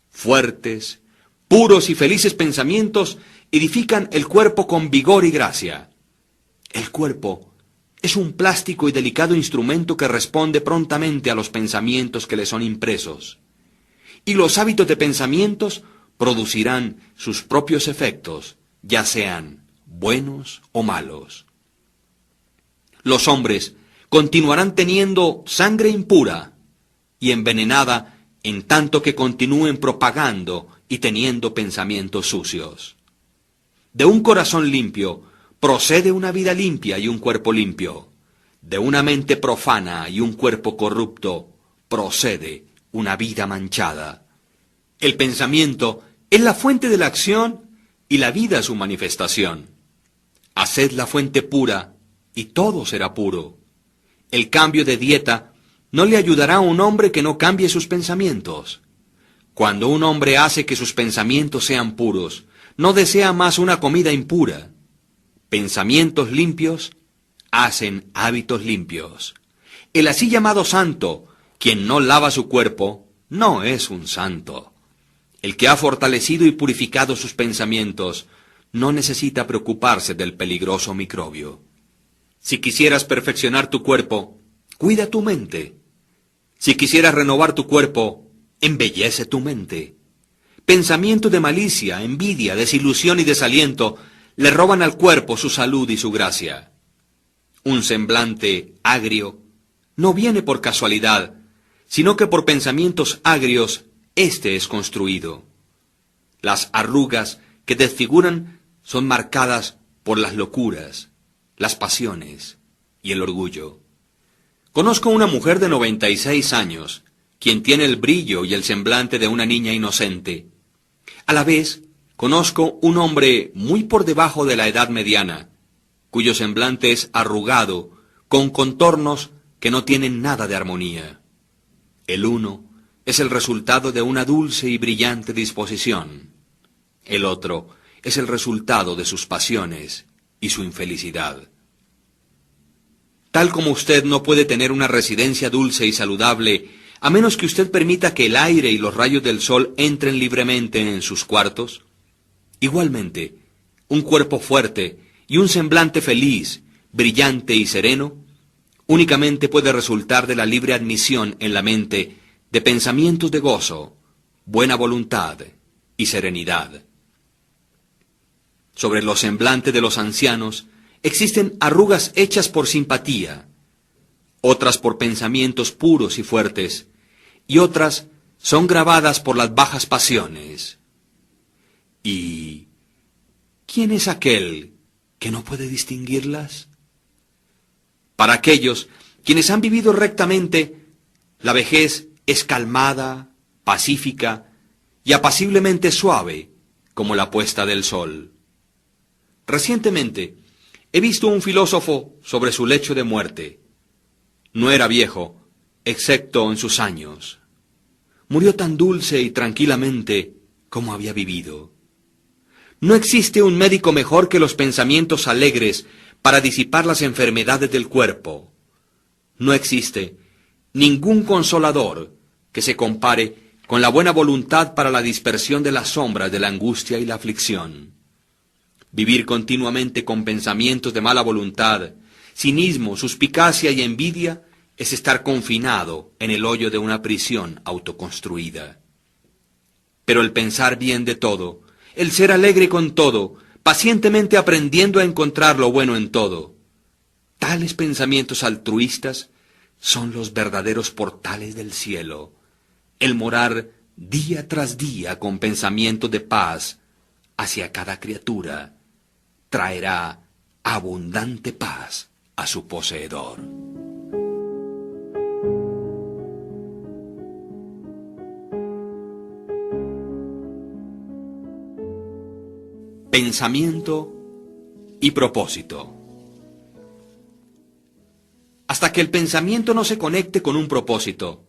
Fuertes, puros y felices pensamientos edifican el cuerpo con vigor y gracia. El cuerpo es un plástico y delicado instrumento que responde prontamente a los pensamientos que le son impresos. Y los hábitos de pensamientos producirán sus propios efectos, ya sean buenos o malos. Los hombres continuarán teniendo sangre impura y envenenada en tanto que continúen propagando y teniendo pensamientos sucios. De un corazón limpio procede una vida limpia y un cuerpo limpio. De una mente profana y un cuerpo corrupto procede una vida manchada. El pensamiento es la fuente de la acción y la vida su manifestación. Haced la fuente pura y todo será puro. El cambio de dieta no le ayudará a un hombre que no cambie sus pensamientos. Cuando un hombre hace que sus pensamientos sean puros, no desea más una comida impura. Pensamientos limpios hacen hábitos limpios. El así llamado santo, quien no lava su cuerpo, no es un santo. El que ha fortalecido y purificado sus pensamientos no necesita preocuparse del peligroso microbio. Si quisieras perfeccionar tu cuerpo, cuida tu mente. Si quisieras renovar tu cuerpo, embellece tu mente. Pensamientos de malicia, envidia, desilusión y desaliento le roban al cuerpo su salud y su gracia. Un semblante agrio no viene por casualidad, sino que por pensamientos agrios éste es construido. Las arrugas que desfiguran son marcadas por las locuras, las pasiones y el orgullo. Conozco una mujer de 96 años, quien tiene el brillo y el semblante de una niña inocente. A la vez, conozco un hombre muy por debajo de la edad mediana, cuyo semblante es arrugado, con contornos que no tienen nada de armonía. El uno es el resultado de una dulce y brillante disposición. El otro es el resultado de sus pasiones y su infelicidad. Tal como usted no puede tener una residencia dulce y saludable a menos que usted permita que el aire y los rayos del sol entren libremente en sus cuartos, igualmente, un cuerpo fuerte y un semblante feliz, brillante y sereno, únicamente puede resultar de la libre admisión en la mente de pensamientos de gozo, buena voluntad y serenidad. Sobre los semblantes de los ancianos existen arrugas hechas por simpatía, otras por pensamientos puros y fuertes, y otras son grabadas por las bajas pasiones. ¿Y quién es aquel que no puede distinguirlas? Para aquellos quienes han vivido rectamente, la vejez es calmada, pacífica y apaciblemente suave como la puesta del sol. Recientemente he visto un filósofo sobre su lecho de muerte. No era viejo, excepto en sus años. Murió tan dulce y tranquilamente como había vivido. No existe un médico mejor que los pensamientos alegres para disipar las enfermedades del cuerpo. No existe ningún consolador que se compare con la buena voluntad para la dispersión de las sombras de la angustia y la aflicción. Vivir continuamente con pensamientos de mala voluntad, cinismo, suspicacia y envidia es estar confinado en el hoyo de una prisión autoconstruida. Pero el pensar bien de todo, el ser alegre con todo, pacientemente aprendiendo a encontrar lo bueno en todo, tales pensamientos altruistas son los verdaderos portales del cielo. El morar día tras día con pensamientos de paz hacia cada criatura traerá abundante paz a su poseedor. pensamiento y propósito. Hasta que el pensamiento no se conecte con un propósito,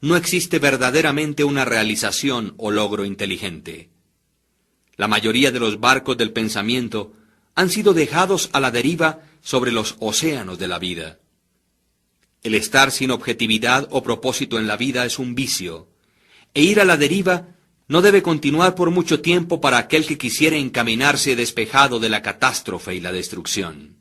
no existe verdaderamente una realización o logro inteligente. La mayoría de los barcos del pensamiento han sido dejados a la deriva sobre los océanos de la vida. El estar sin objetividad o propósito en la vida es un vicio, e ir a la deriva no debe continuar por mucho tiempo para aquel que quisiera encaminarse despejado de la catástrofe y la destrucción.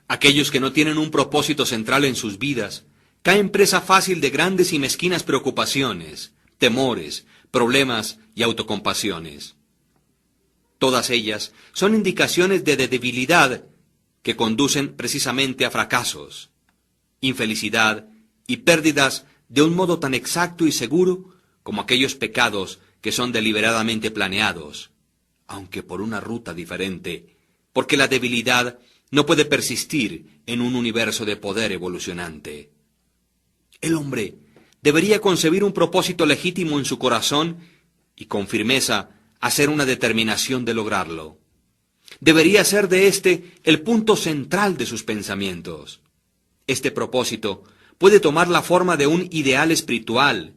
Aquellos que no tienen un propósito central en sus vidas caen presa fácil de grandes y mezquinas preocupaciones, temores, problemas y autocompasiones. Todas ellas son indicaciones de debilidad que conducen precisamente a fracasos, infelicidad y pérdidas de un modo tan exacto y seguro como aquellos pecados que son deliberadamente planeados, aunque por una ruta diferente, porque la debilidad no puede persistir en un universo de poder evolucionante. El hombre debería concebir un propósito legítimo en su corazón y con firmeza hacer una determinación de lograrlo. Debería ser de éste el punto central de sus pensamientos. Este propósito puede tomar la forma de un ideal espiritual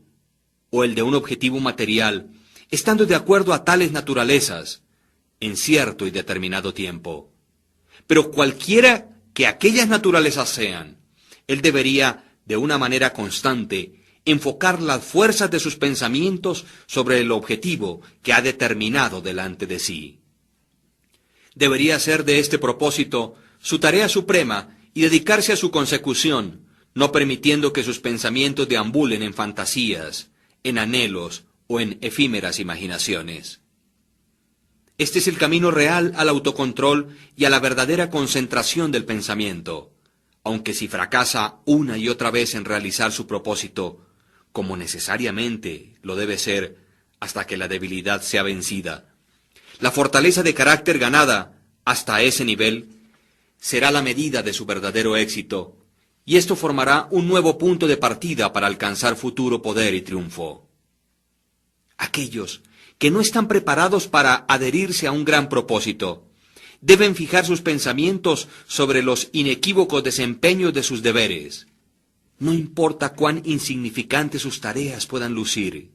o el de un objetivo material, estando de acuerdo a tales naturalezas, en cierto y determinado tiempo. Pero cualquiera que aquellas naturalezas sean, él debería, de una manera constante, enfocar las fuerzas de sus pensamientos sobre el objetivo que ha determinado delante de sí. Debería ser de este propósito su tarea suprema y dedicarse a su consecución, no permitiendo que sus pensamientos deambulen en fantasías, en anhelos o en efímeras imaginaciones. Este es el camino real al autocontrol y a la verdadera concentración del pensamiento, aunque si fracasa una y otra vez en realizar su propósito, como necesariamente lo debe ser hasta que la debilidad sea vencida, la fortaleza de carácter ganada hasta ese nivel será la medida de su verdadero éxito, y esto formará un nuevo punto de partida para alcanzar futuro poder y triunfo. Aquellos que no están preparados para adherirse a un gran propósito deben fijar sus pensamientos sobre los inequívocos desempeños de sus deberes. No importa cuán insignificantes sus tareas puedan lucir.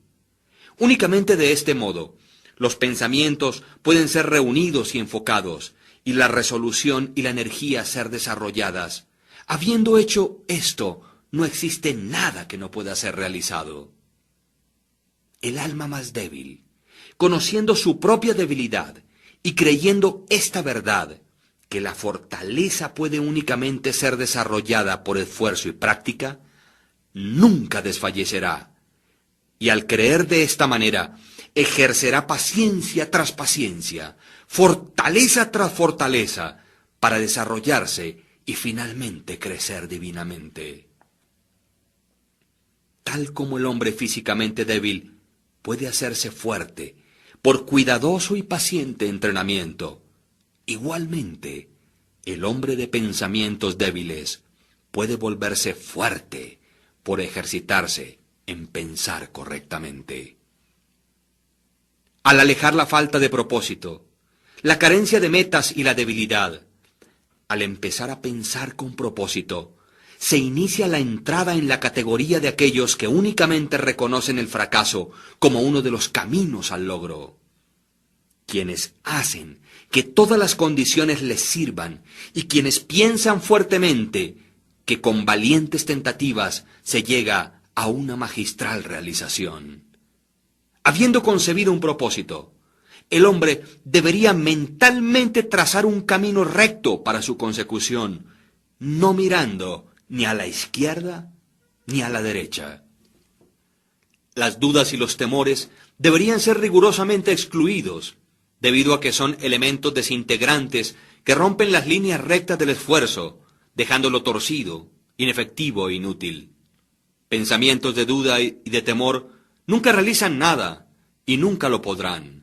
Únicamente de este modo, los pensamientos pueden ser reunidos y enfocados, y la resolución y la energía ser desarrolladas. Habiendo hecho esto, no existe nada que no pueda ser realizado. El alma más débil, conociendo su propia debilidad y creyendo esta verdad, que la fortaleza puede únicamente ser desarrollada por esfuerzo y práctica, nunca desfallecerá. Y al creer de esta manera, ejercerá paciencia tras paciencia, fortaleza tras fortaleza, para desarrollarse y finalmente crecer divinamente. Tal como el hombre físicamente débil puede hacerse fuerte por cuidadoso y paciente entrenamiento, igualmente el hombre de pensamientos débiles puede volverse fuerte por ejercitarse en pensar correctamente. Al alejar la falta de propósito, la carencia de metas y la debilidad, al empezar a pensar con propósito, se inicia la entrada en la categoría de aquellos que únicamente reconocen el fracaso como uno de los caminos al logro. Quienes hacen que todas las condiciones les sirvan y quienes piensan fuertemente que con valientes tentativas se llega a una magistral realización. Habiendo concebido un propósito, el hombre debería mentalmente trazar un camino recto para su consecución, no mirando ni a la izquierda ni a la derecha. Las dudas y los temores deberían ser rigurosamente excluidos, debido a que son elementos desintegrantes que rompen las líneas rectas del esfuerzo, dejándolo torcido, inefectivo e inútil. Pensamientos de duda y de temor nunca realizan nada y nunca lo podrán.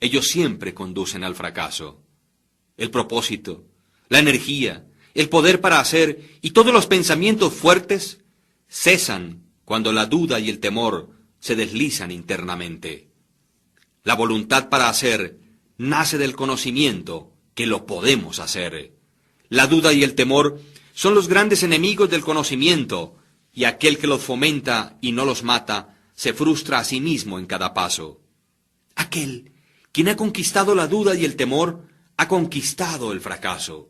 Ellos siempre conducen al fracaso. El propósito, la energía, el poder para hacer y todos los pensamientos fuertes cesan cuando la duda y el temor se deslizan internamente. La voluntad para hacer nace del conocimiento, que lo podemos hacer. La duda y el temor son los grandes enemigos del conocimiento, y aquel que los fomenta y no los mata, se frustra a sí mismo en cada paso. Aquel quien ha conquistado la duda y el temor, ha conquistado el fracaso.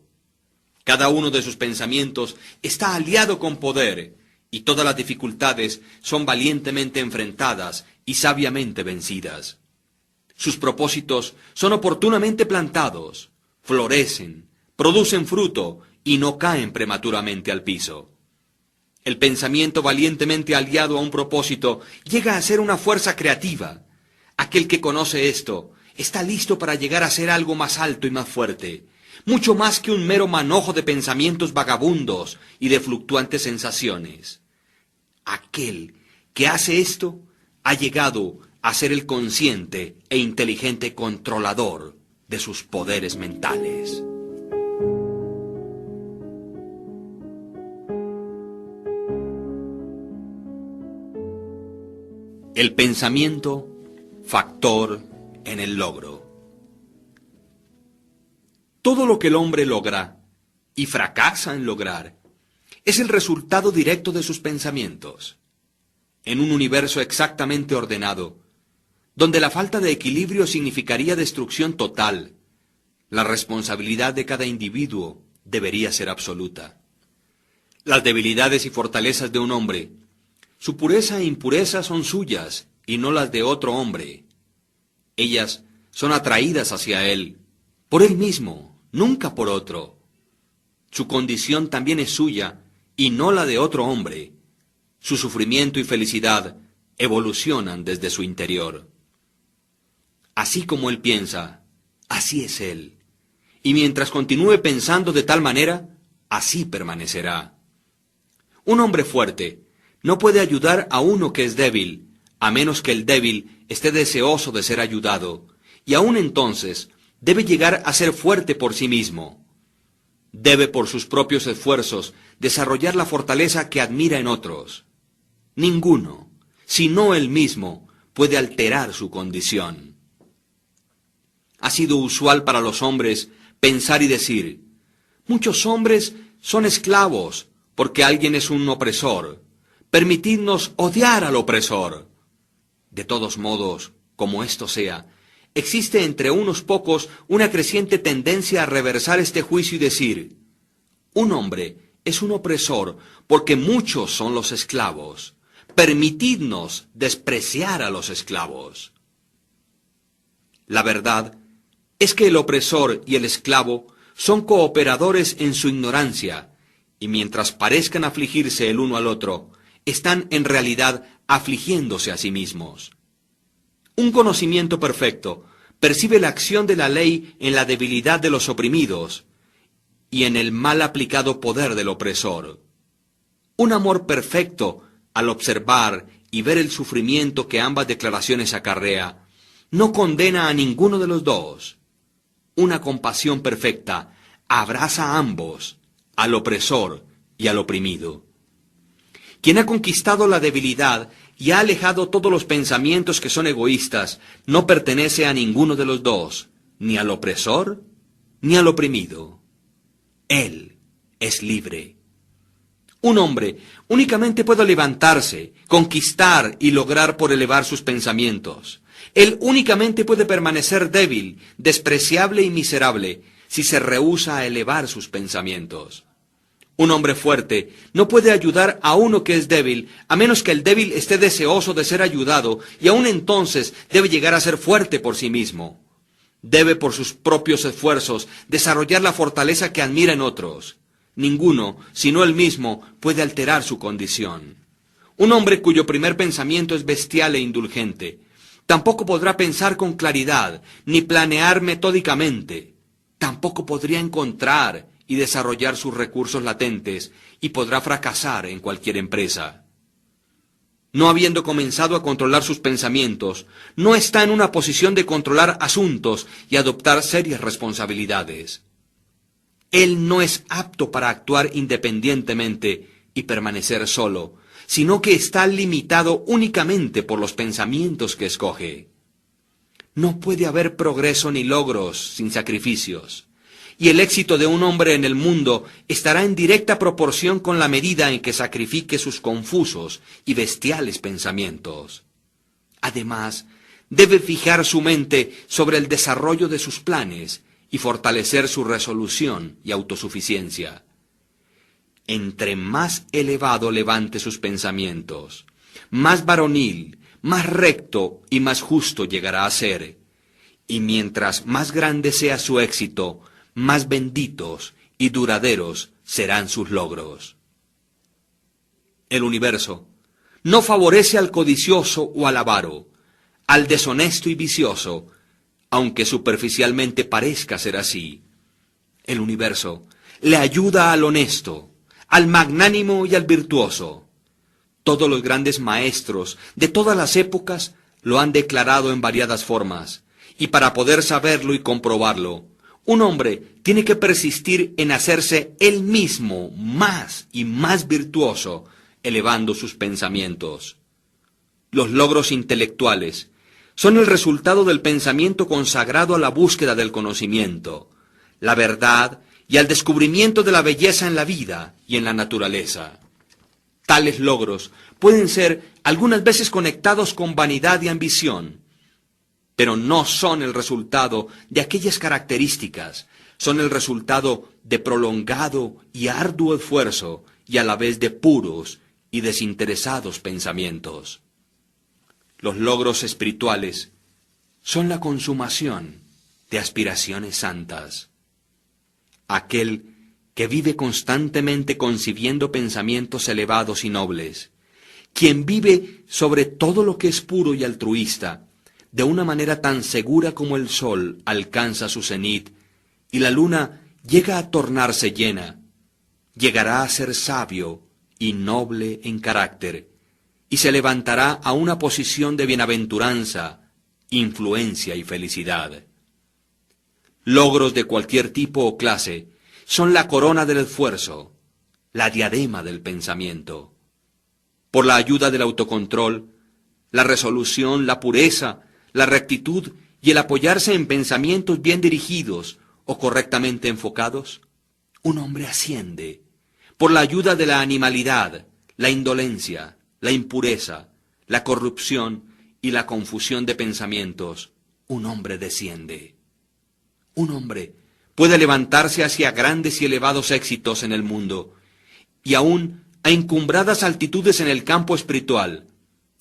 Cada uno de sus pensamientos está aliado con poder, y todas las dificultades son valientemente enfrentadas y sabiamente vencidas. Sus propósitos son oportunamente plantados, florecen, producen fruto y no caen prematuramente al piso. El pensamiento valientemente aliado a un propósito llega a ser una fuerza creativa. Aquel que conoce esto está listo para llegar a ser algo más alto y más fuerte, mucho más que un mero manojo de pensamientos vagabundos y de fluctuantes sensaciones. Aquel que hace esto ha llegado a ser el consciente e inteligente controlador de sus poderes mentales. El pensamiento, factor en el logro. Todo lo que el hombre logra y fracasa en lograr es el resultado directo de sus pensamientos. En un universo exactamente ordenado, donde la falta de equilibrio significaría destrucción total, la responsabilidad de cada individuo debería ser absoluta. Las debilidades y fortalezas de un hombre, su pureza e impureza son suyas y no las de otro hombre. Ellas son atraídas hacia él, por él mismo, nunca por otro. Su condición también es suya y no la de otro hombre. Su sufrimiento y felicidad evolucionan desde su interior. Así como él piensa, así es él. Y mientras continúe pensando de tal manera, así permanecerá. Un hombre fuerte no puede ayudar a uno que es débil, a menos que el débil esté deseoso de ser ayudado, y aún entonces debe llegar a ser fuerte por sí mismo. Debe por sus propios esfuerzos desarrollar la fortaleza que admira en otros. Ninguno, sino él mismo, puede alterar su condición. Ha sido usual para los hombres pensar y decir, muchos hombres son esclavos porque alguien es un opresor. Permitidnos odiar al opresor. De todos modos, como esto sea, existe entre unos pocos una creciente tendencia a reversar este juicio y decir, un hombre es un opresor porque muchos son los esclavos. Permitidnos despreciar a los esclavos. La verdad es que el opresor y el esclavo son cooperadores en su ignorancia, y mientras parezcan afligirse el uno al otro, están en realidad afligiéndose a sí mismos. Un conocimiento perfecto percibe la acción de la ley en la debilidad de los oprimidos y en el mal aplicado poder del opresor. Un amor perfecto, al observar y ver el sufrimiento que ambas declaraciones acarrea, no condena a ninguno de los dos. Una compasión perfecta abraza a ambos, al opresor y al oprimido. Quien ha conquistado la debilidad y ha alejado todos los pensamientos que son egoístas, no pertenece a ninguno de los dos, ni al opresor ni al oprimido. Él es libre. Un hombre únicamente puede levantarse, conquistar y lograr por elevar sus pensamientos. Él únicamente puede permanecer débil, despreciable y miserable si se rehúsa a elevar sus pensamientos. Un hombre fuerte no puede ayudar a uno que es débil, a menos que el débil esté deseoso de ser ayudado, y aún entonces debe llegar a ser fuerte por sí mismo. Debe por sus propios esfuerzos desarrollar la fortaleza que admira en otros. Ninguno, sino él mismo, puede alterar su condición. Un hombre cuyo primer pensamiento es bestial e indulgente, tampoco podrá pensar con claridad, ni planear metódicamente. Tampoco podría encontrar y desarrollar sus recursos latentes, y podrá fracasar en cualquier empresa. No habiendo comenzado a controlar sus pensamientos, no está en una posición de controlar asuntos y adoptar serias responsabilidades. Él no es apto para actuar independientemente y permanecer solo, sino que está limitado únicamente por los pensamientos que escoge. No puede haber progreso ni logros sin sacrificios. Y el éxito de un hombre en el mundo estará en directa proporción con la medida en que sacrifique sus confusos y bestiales pensamientos. Además, debe fijar su mente sobre el desarrollo de sus planes y fortalecer su resolución y autosuficiencia. Entre más elevado levante sus pensamientos, más varonil, más recto y más justo llegará a ser, y mientras más grande sea su éxito, más benditos y duraderos serán sus logros. El universo no favorece al codicioso o al avaro, al deshonesto y vicioso, aunque superficialmente parezca ser así. El universo le ayuda al honesto, al magnánimo y al virtuoso. Todos los grandes maestros de todas las épocas lo han declarado en variadas formas, y para poder saberlo y comprobarlo, un hombre tiene que persistir en hacerse él mismo más y más virtuoso, elevando sus pensamientos. Los logros intelectuales son el resultado del pensamiento consagrado a la búsqueda del conocimiento, la verdad y al descubrimiento de la belleza en la vida y en la naturaleza. Tales logros pueden ser algunas veces conectados con vanidad y ambición, pero no son el resultado de aquellas características, son el resultado de prolongado y arduo esfuerzo y a la vez de puros y desinteresados pensamientos. Los logros espirituales son la consumación de aspiraciones santas. Aquel que vive constantemente concibiendo pensamientos elevados y nobles, quien vive sobre todo lo que es puro y altruista, de una manera tan segura como el sol alcanza su cenit y la luna llega a tornarse llena, llegará a ser sabio y noble en carácter, y se levantará a una posición de bienaventuranza, influencia y felicidad. Logros de cualquier tipo o clase son la corona del esfuerzo, la diadema del pensamiento. Por la ayuda del autocontrol, la resolución, la pureza, la rectitud y el apoyarse en pensamientos bien dirigidos o correctamente enfocados, un hombre asciende. Por la ayuda de la animalidad, la indolencia, la impureza, la corrupción y la confusión de pensamientos, un hombre desciende. Un hombre puede levantarse hacia grandes y elevados éxitos en el mundo, y aún a encumbradas altitudes en el campo espiritual,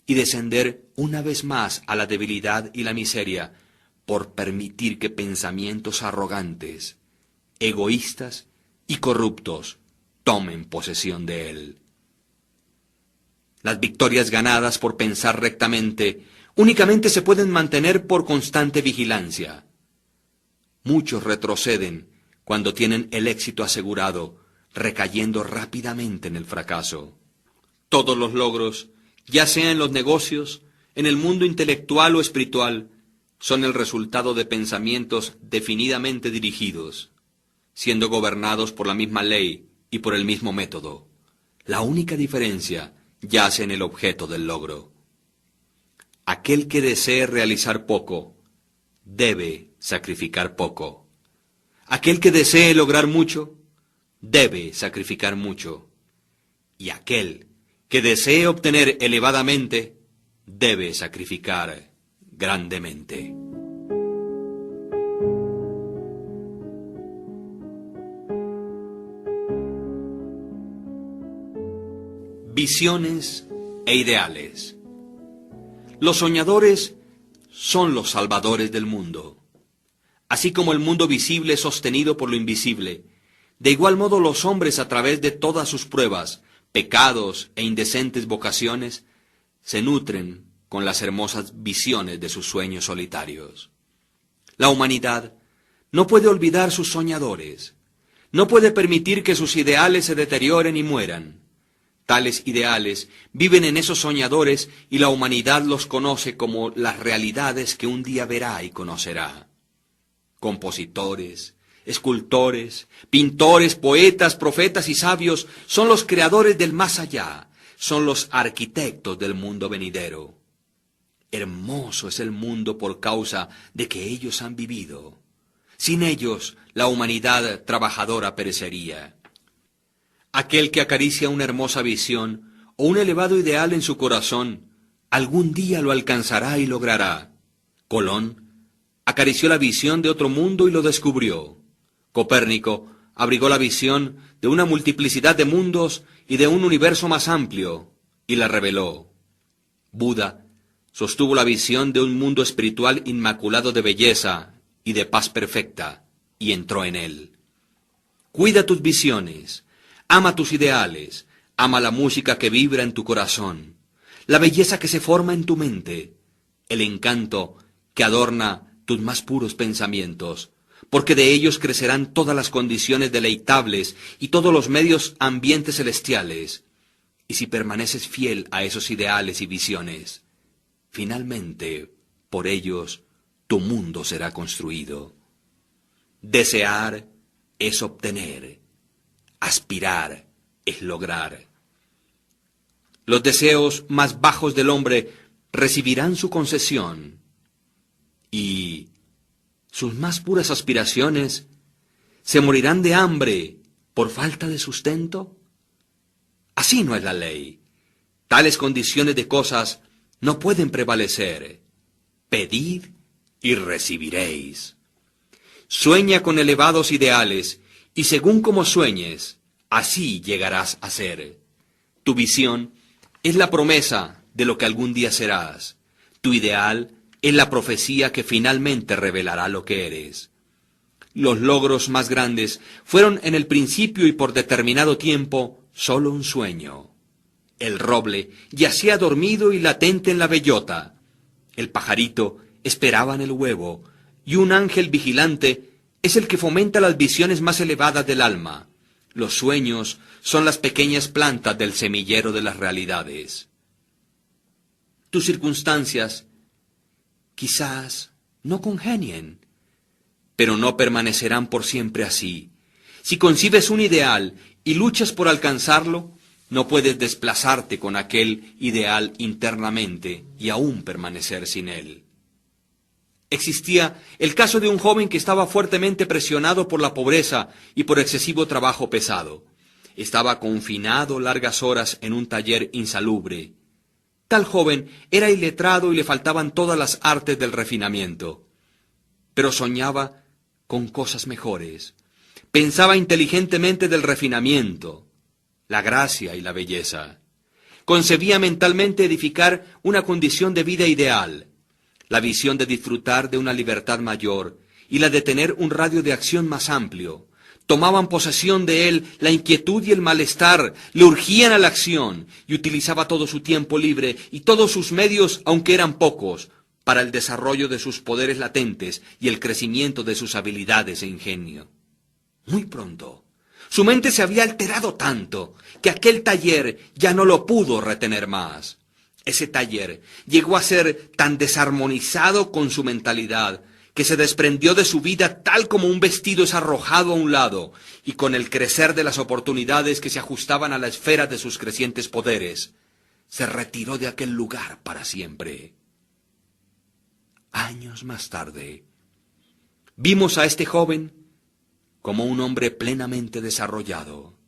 y descender una vez más a la debilidad y la miseria, por permitir que pensamientos arrogantes, egoístas y corruptos tomen posesión de él. Las victorias ganadas por pensar rectamente únicamente se pueden mantener por constante vigilancia. Muchos retroceden cuando tienen el éxito asegurado, recayendo rápidamente en el fracaso. Todos los logros, ya sea en los negocios, en el mundo intelectual o espiritual, son el resultado de pensamientos definidamente dirigidos, siendo gobernados por la misma ley y por el mismo método. La única diferencia yace en el objeto del logro. Aquel que desee realizar poco, debe sacrificar poco. Aquel que desee lograr mucho, debe sacrificar mucho. Y aquel que desee obtener elevadamente, debe sacrificar grandemente. Visiones e ideales. Los soñadores son los salvadores del mundo. Así como el mundo visible es sostenido por lo invisible, de igual modo los hombres a través de todas sus pruebas, pecados e indecentes vocaciones, se nutren con las hermosas visiones de sus sueños solitarios. La humanidad no puede olvidar sus soñadores, no puede permitir que sus ideales se deterioren y mueran. Tales ideales viven en esos soñadores y la humanidad los conoce como las realidades que un día verá y conocerá. Compositores, escultores, pintores, poetas, profetas y sabios son los creadores del más allá, son los arquitectos del mundo venidero. Hermoso es el mundo por causa de que ellos han vivido. Sin ellos, la humanidad trabajadora perecería. Aquel que acaricia una hermosa visión o un elevado ideal en su corazón, algún día lo alcanzará y logrará. Colón acarició la visión de otro mundo y lo descubrió. Copérnico abrigó la visión de una multiplicidad de mundos y de un universo más amplio, y la reveló. Buda sostuvo la visión de un mundo espiritual inmaculado de belleza y de paz perfecta, y entró en él. Cuida tus visiones, ama tus ideales, ama la música que vibra en tu corazón, la belleza que se forma en tu mente, el encanto que adorna tus más puros pensamientos, porque de ellos crecerán todas las condiciones deleitables y todos los medios ambientes celestiales. Y si permaneces fiel a esos ideales y visiones, finalmente, por ellos, tu mundo será construido. Desear es obtener, aspirar es lograr. Los deseos más bajos del hombre recibirán su concesión, y sus más puras aspiraciones se morirán de hambre por falta de sustento. Así no es la ley. Tales condiciones de cosas no pueden prevalecer. Pedid y recibiréis. Sueña con elevados ideales, y según como sueñes, así llegarás a ser. Tu visión es la promesa de lo que algún día serás. Tu ideal es la profecía que finalmente revelará lo que eres. Los logros más grandes fueron en el principio y por determinado tiempo solo un sueño. El roble yacía dormido y latente en la bellota. El pajarito esperaba en el huevo, y un ángel vigilante es el que fomenta las visiones más elevadas del alma. Los sueños son las pequeñas plantas del semillero de las realidades. Tus circunstancias quizás no congenien, pero no permanecerán por siempre así. Si concibes un ideal y luchas por alcanzarlo, no puedes desplazarte con aquel ideal internamente y aún permanecer sin él. Existía el caso de un joven que estaba fuertemente presionado por la pobreza y por excesivo trabajo pesado. Estaba confinado largas horas en un taller insalubre. Tal joven era iletrado y le faltaban todas las artes del refinamiento. Pero soñaba con cosas mejores. Pensaba inteligentemente del refinamiento, la gracia y la belleza. Concebía mentalmente edificar una condición de vida ideal, la visión de disfrutar de una libertad mayor y la de tener un radio de acción más amplio. Tomaban posesión de él la inquietud y el malestar, le urgían a la acción, y utilizaba todo su tiempo libre y todos sus medios, aunque eran pocos, para el desarrollo de sus poderes latentes y el crecimiento de sus habilidades e ingenio. Muy pronto, su mente se había alterado tanto que aquel taller ya no lo pudo retener más. Ese taller llegó a ser tan desarmonizado con su mentalidad que se desprendió de su vida tal como un vestido es arrojado a un lado, y con el crecer de las oportunidades que se ajustaban a la esfera de sus crecientes poderes, se retiró de aquel lugar para siempre. Años más tarde, vimos a este joven como un hombre plenamente desarrollado.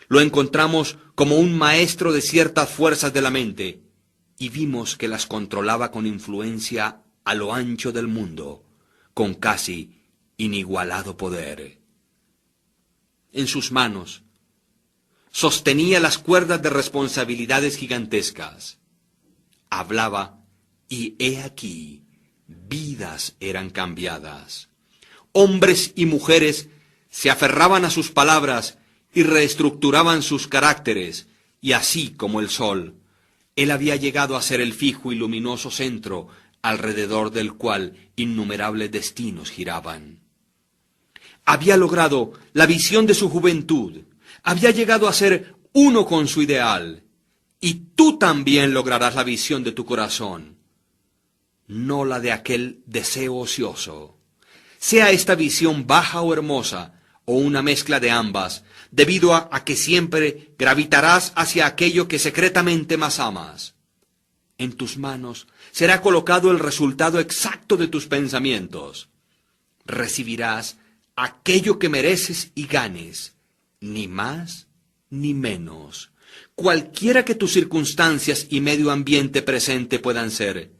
Lo encontramos como un maestro de ciertas fuerzas de la mente, y vimos que las controlaba con influencia a lo ancho del mundo, con casi inigualado poder. En sus manos sostenía las cuerdas de responsabilidades gigantescas. Hablaba, y he aquí, vidas eran cambiadas. Hombres y mujeres se aferraban a sus palabras y reestructuraban sus caracteres, y así como el sol, él había llegado a ser el fijo y luminoso centro alrededor del cual innumerables destinos giraban. Había logrado la visión de su juventud, había llegado a ser uno con su ideal, y tú también lograrás la visión de tu corazón, no la de aquel deseo ocioso. Sea esta visión baja o hermosa, o una mezcla de ambas, debido a que siempre gravitarás hacia aquello que secretamente más amas. en tus manos será colocado el resultado exacto de tus pensamientos. Recibirás aquello que mereces y ganes, ni más ni menos, cualquiera que tus circunstancias y medio ambiente presente puedan ser.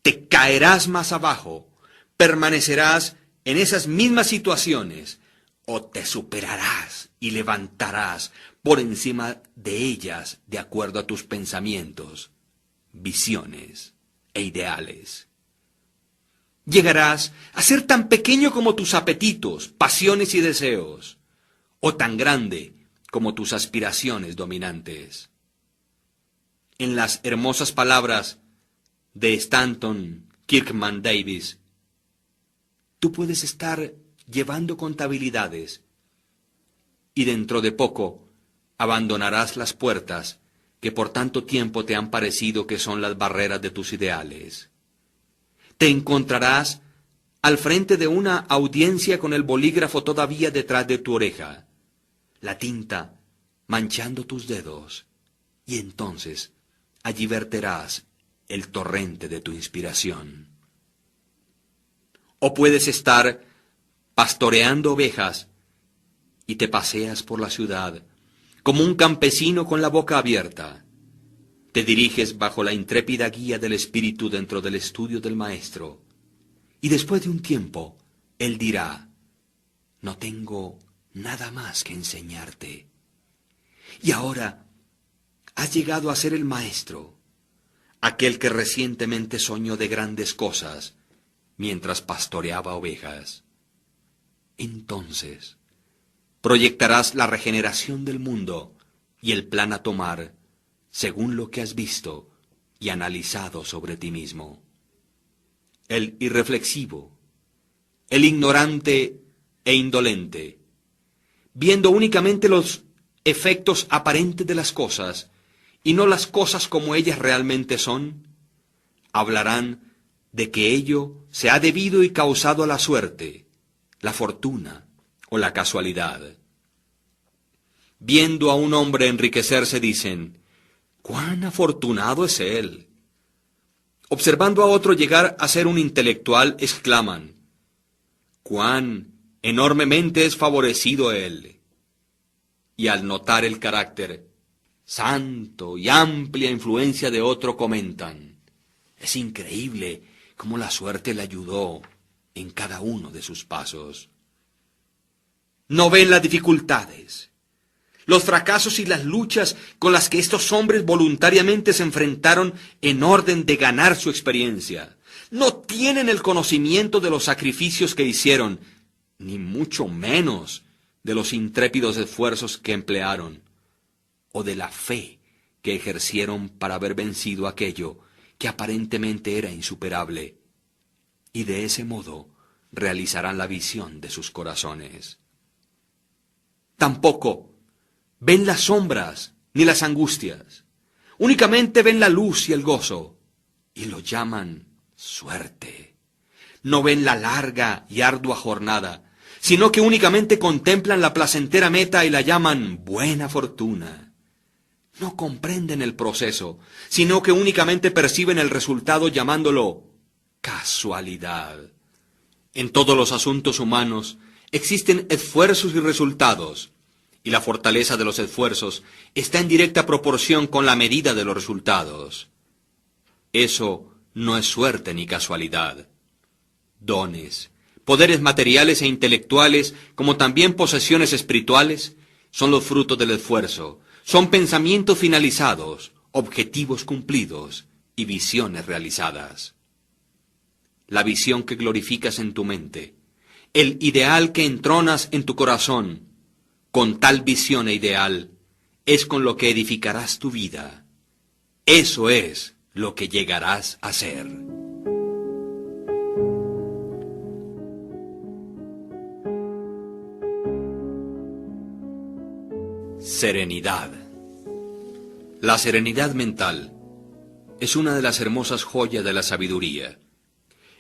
Te caerás más abajo, permanecerás en esas mismas situaciones, o te superarás y levantarás por encima de ellas de acuerdo a tus pensamientos, visiones e ideales. Llegarás a ser tan pequeño como tus apetitos, pasiones y deseos, o tan grande como tus aspiraciones dominantes. En las hermosas palabras de Stanton Kirkman Davis, tú puedes estar llevando contabilidades y dentro de poco abandonarás las puertas que por tanto tiempo te han parecido que son las barreras de tus ideales. Te encontrarás al frente de una audiencia con el bolígrafo todavía detrás de tu oreja, la tinta manchando tus dedos, y entonces allí verterás el torrente de tu inspiración. O puedes estar pastoreando ovejas y te paseas por la ciudad como un campesino con la boca abierta. Te diriges bajo la intrépida guía del Espíritu dentro del estudio del Maestro, y después de un tiempo, Él dirá, no tengo nada más que enseñarte. Y ahora has llegado a ser el Maestro, aquel que recientemente soñó de grandes cosas mientras pastoreaba ovejas. Entonces proyectarás la regeneración del mundo y el plan a tomar según lo que has visto y analizado sobre ti mismo. El irreflexivo, el ignorante e indolente, viendo únicamente los efectos aparentes de las cosas y no las cosas como ellas realmente son, hablarán de que ello se ha debido y causado a la suerte, la fortuna o la casualidad. Viendo a un hombre enriquecerse dicen, ¡cuán afortunado es él! Observando a otro llegar a ser un intelectual, exclaman, ¡cuán enormemente es favorecido él! Y al notar el carácter santo y amplia influencia de otro comentan, es increíble cómo la suerte le ayudó en cada uno de sus pasos. No ven las dificultades, los fracasos y las luchas con las que estos hombres voluntariamente se enfrentaron en orden de ganar su experiencia. No tienen el conocimiento de los sacrificios que hicieron, ni mucho menos de los intrépidos esfuerzos que emplearon, o de la fe que ejercieron para haber vencido aquello que aparentemente era insuperable, y de ese modo realizarán la visión de sus corazones. Tampoco ven las sombras ni las angustias, únicamente ven la luz y el gozo, y lo llaman suerte. No ven la larga y ardua jornada, sino que únicamente contemplan la placentera meta y la llaman buena fortuna. No comprenden el proceso, sino que únicamente perciben el resultado llamándolo casualidad. En todos los asuntos humanos existen esfuerzos y resultados, y la fortaleza de los esfuerzos está en directa proporción con la medida de los resultados. Eso no es suerte ni casualidad. Dones, poderes materiales e intelectuales, como también posesiones espirituales, son los frutos del esfuerzo, son pensamientos finalizados, objetivos cumplidos y visiones realizadas. La visión que glorificas en tu mente, el ideal que entronas en tu corazón, con tal visión e ideal, es con lo que edificarás tu vida. Eso es lo que llegarás a ser. Serenidad. La serenidad mental es una de las hermosas joyas de la sabiduría.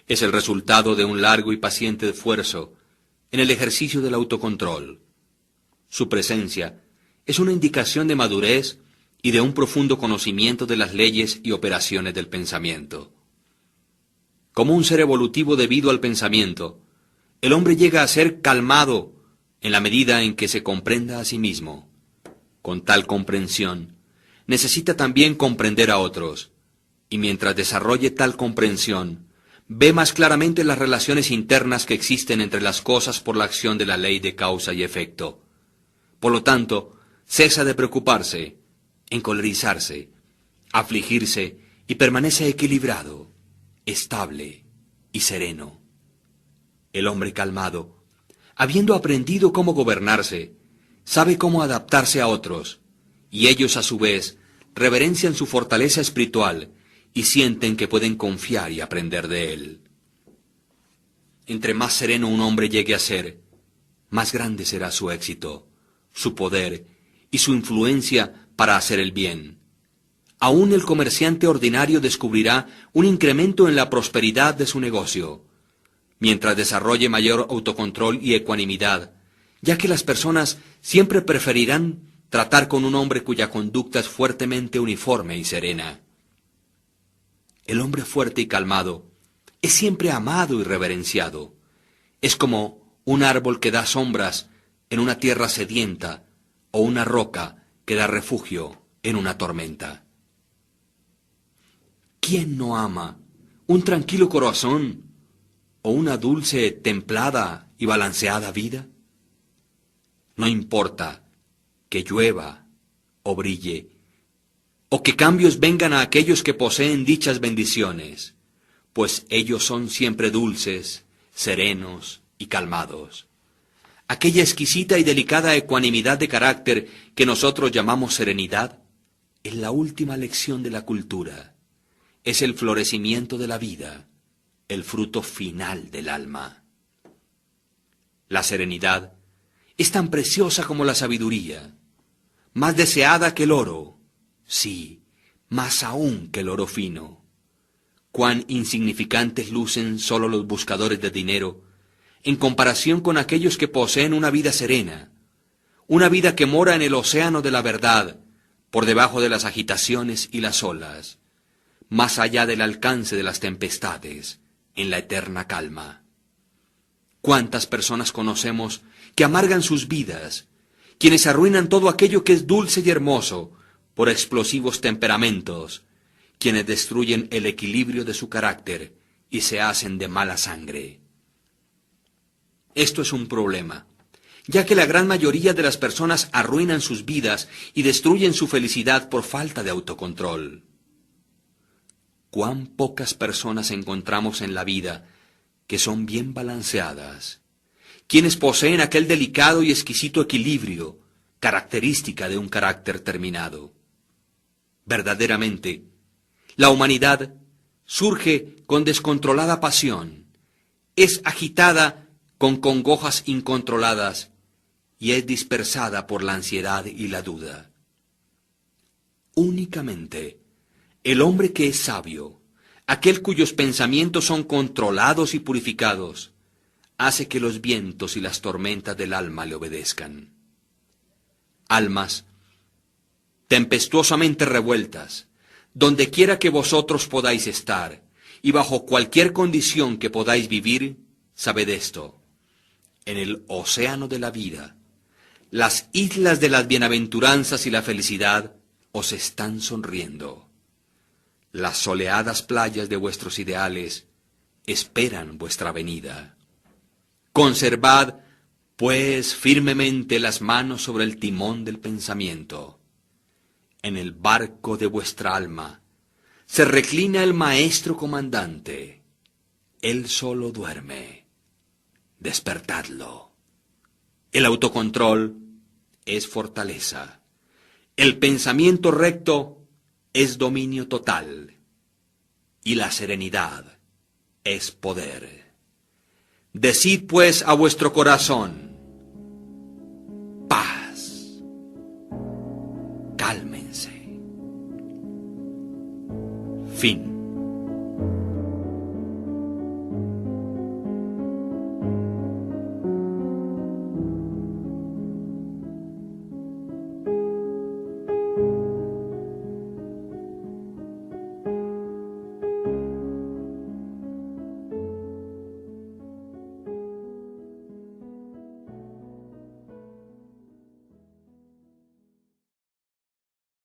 Es el resultado de un largo y paciente esfuerzo en el ejercicio del autocontrol. Su presencia es una indicación de madurez y de un profundo conocimiento de las leyes y operaciones del pensamiento. Como un ser evolutivo debido al pensamiento, el hombre llega a ser calmado en la medida en que se comprenda a sí mismo. Con tal comprensión, necesita también comprender a otros, y mientras desarrolle tal comprensión, ve más claramente las relaciones internas que existen entre las cosas por la acción de la ley de causa y efecto. Por lo tanto, cesa de preocuparse, encolerizarse, afligirse y permanece equilibrado, estable y sereno. El hombre calmado, habiendo aprendido cómo gobernarse, sabe cómo adaptarse a otros, y ellos a su vez reverencian su fortaleza espiritual y sienten que pueden confiar y aprender de él. Entre más sereno un hombre llegue a ser, más grande será su éxito, su poder y su influencia para hacer el bien. Aún el comerciante ordinario descubrirá un incremento en la prosperidad de su negocio, mientras desarrolle mayor autocontrol y ecuanimidad, ya que las personas siempre preferirán tratar con un hombre cuya conducta es fuertemente uniforme y serena. El hombre fuerte y calmado es siempre amado y reverenciado. Es como un árbol que da sombras en una tierra sedienta o una roca que da refugio en una tormenta. ¿Quién no ama un tranquilo corazón o una dulce, templada y balanceada vida? No importa que llueva o brille, o que cambios vengan a aquellos que poseen dichas bendiciones, pues ellos son siempre dulces, serenos y calmados. Aquella exquisita y delicada ecuanimidad de carácter que nosotros llamamos serenidad es la última lección de la cultura, es el florecimiento de la vida, el fruto final del alma. La serenidad es tan preciosa como la sabiduría, más deseada que el oro, sí, más aún que el oro fino. Cuán insignificantes lucen sólo los buscadores de dinero en comparación con aquellos que poseen una vida serena, una vida que mora en el océano de la verdad, por debajo de las agitaciones y las olas, más allá del alcance de las tempestades, en la eterna calma. ¿Cuántas personas conocemos que amargan sus vidas, quienes arruinan todo aquello que es dulce y hermoso por explosivos temperamentos, quienes destruyen el equilibrio de su carácter y se hacen de mala sangre? Esto es un problema, ya que la gran mayoría de las personas arruinan sus vidas y destruyen su felicidad por falta de autocontrol. Cuán pocas personas encontramos en la vida que son bien balanceadas, quienes poseen aquel delicado y exquisito equilibrio, característica de un carácter terminado. Verdaderamente, la humanidad surge con descontrolada pasión, es agitada con congojas incontroladas y es dispersada por la ansiedad y la duda. Únicamente el hombre que es sabio, aquel cuyos pensamientos son controlados y purificados, hace que los vientos y las tormentas del alma le obedezcan. Almas tempestuosamente revueltas, donde quiera que vosotros podáis estar, y bajo cualquier condición que podáis vivir, sabed esto: en el océano de la vida, las islas de las bienaventuranzas y la felicidad os están sonriendo. Las soleadas playas de vuestros ideales esperan vuestra venida. Conservad, pues, firmemente las manos sobre el timón del pensamiento. En el barco de vuestra alma se reclina el maestro comandante. Él solo duerme. Despertadlo. El autocontrol es fortaleza. El pensamiento recto es dominio total. Y la serenidad es poder. Decid pues a vuestro corazón: paz. Cálmense. Fin.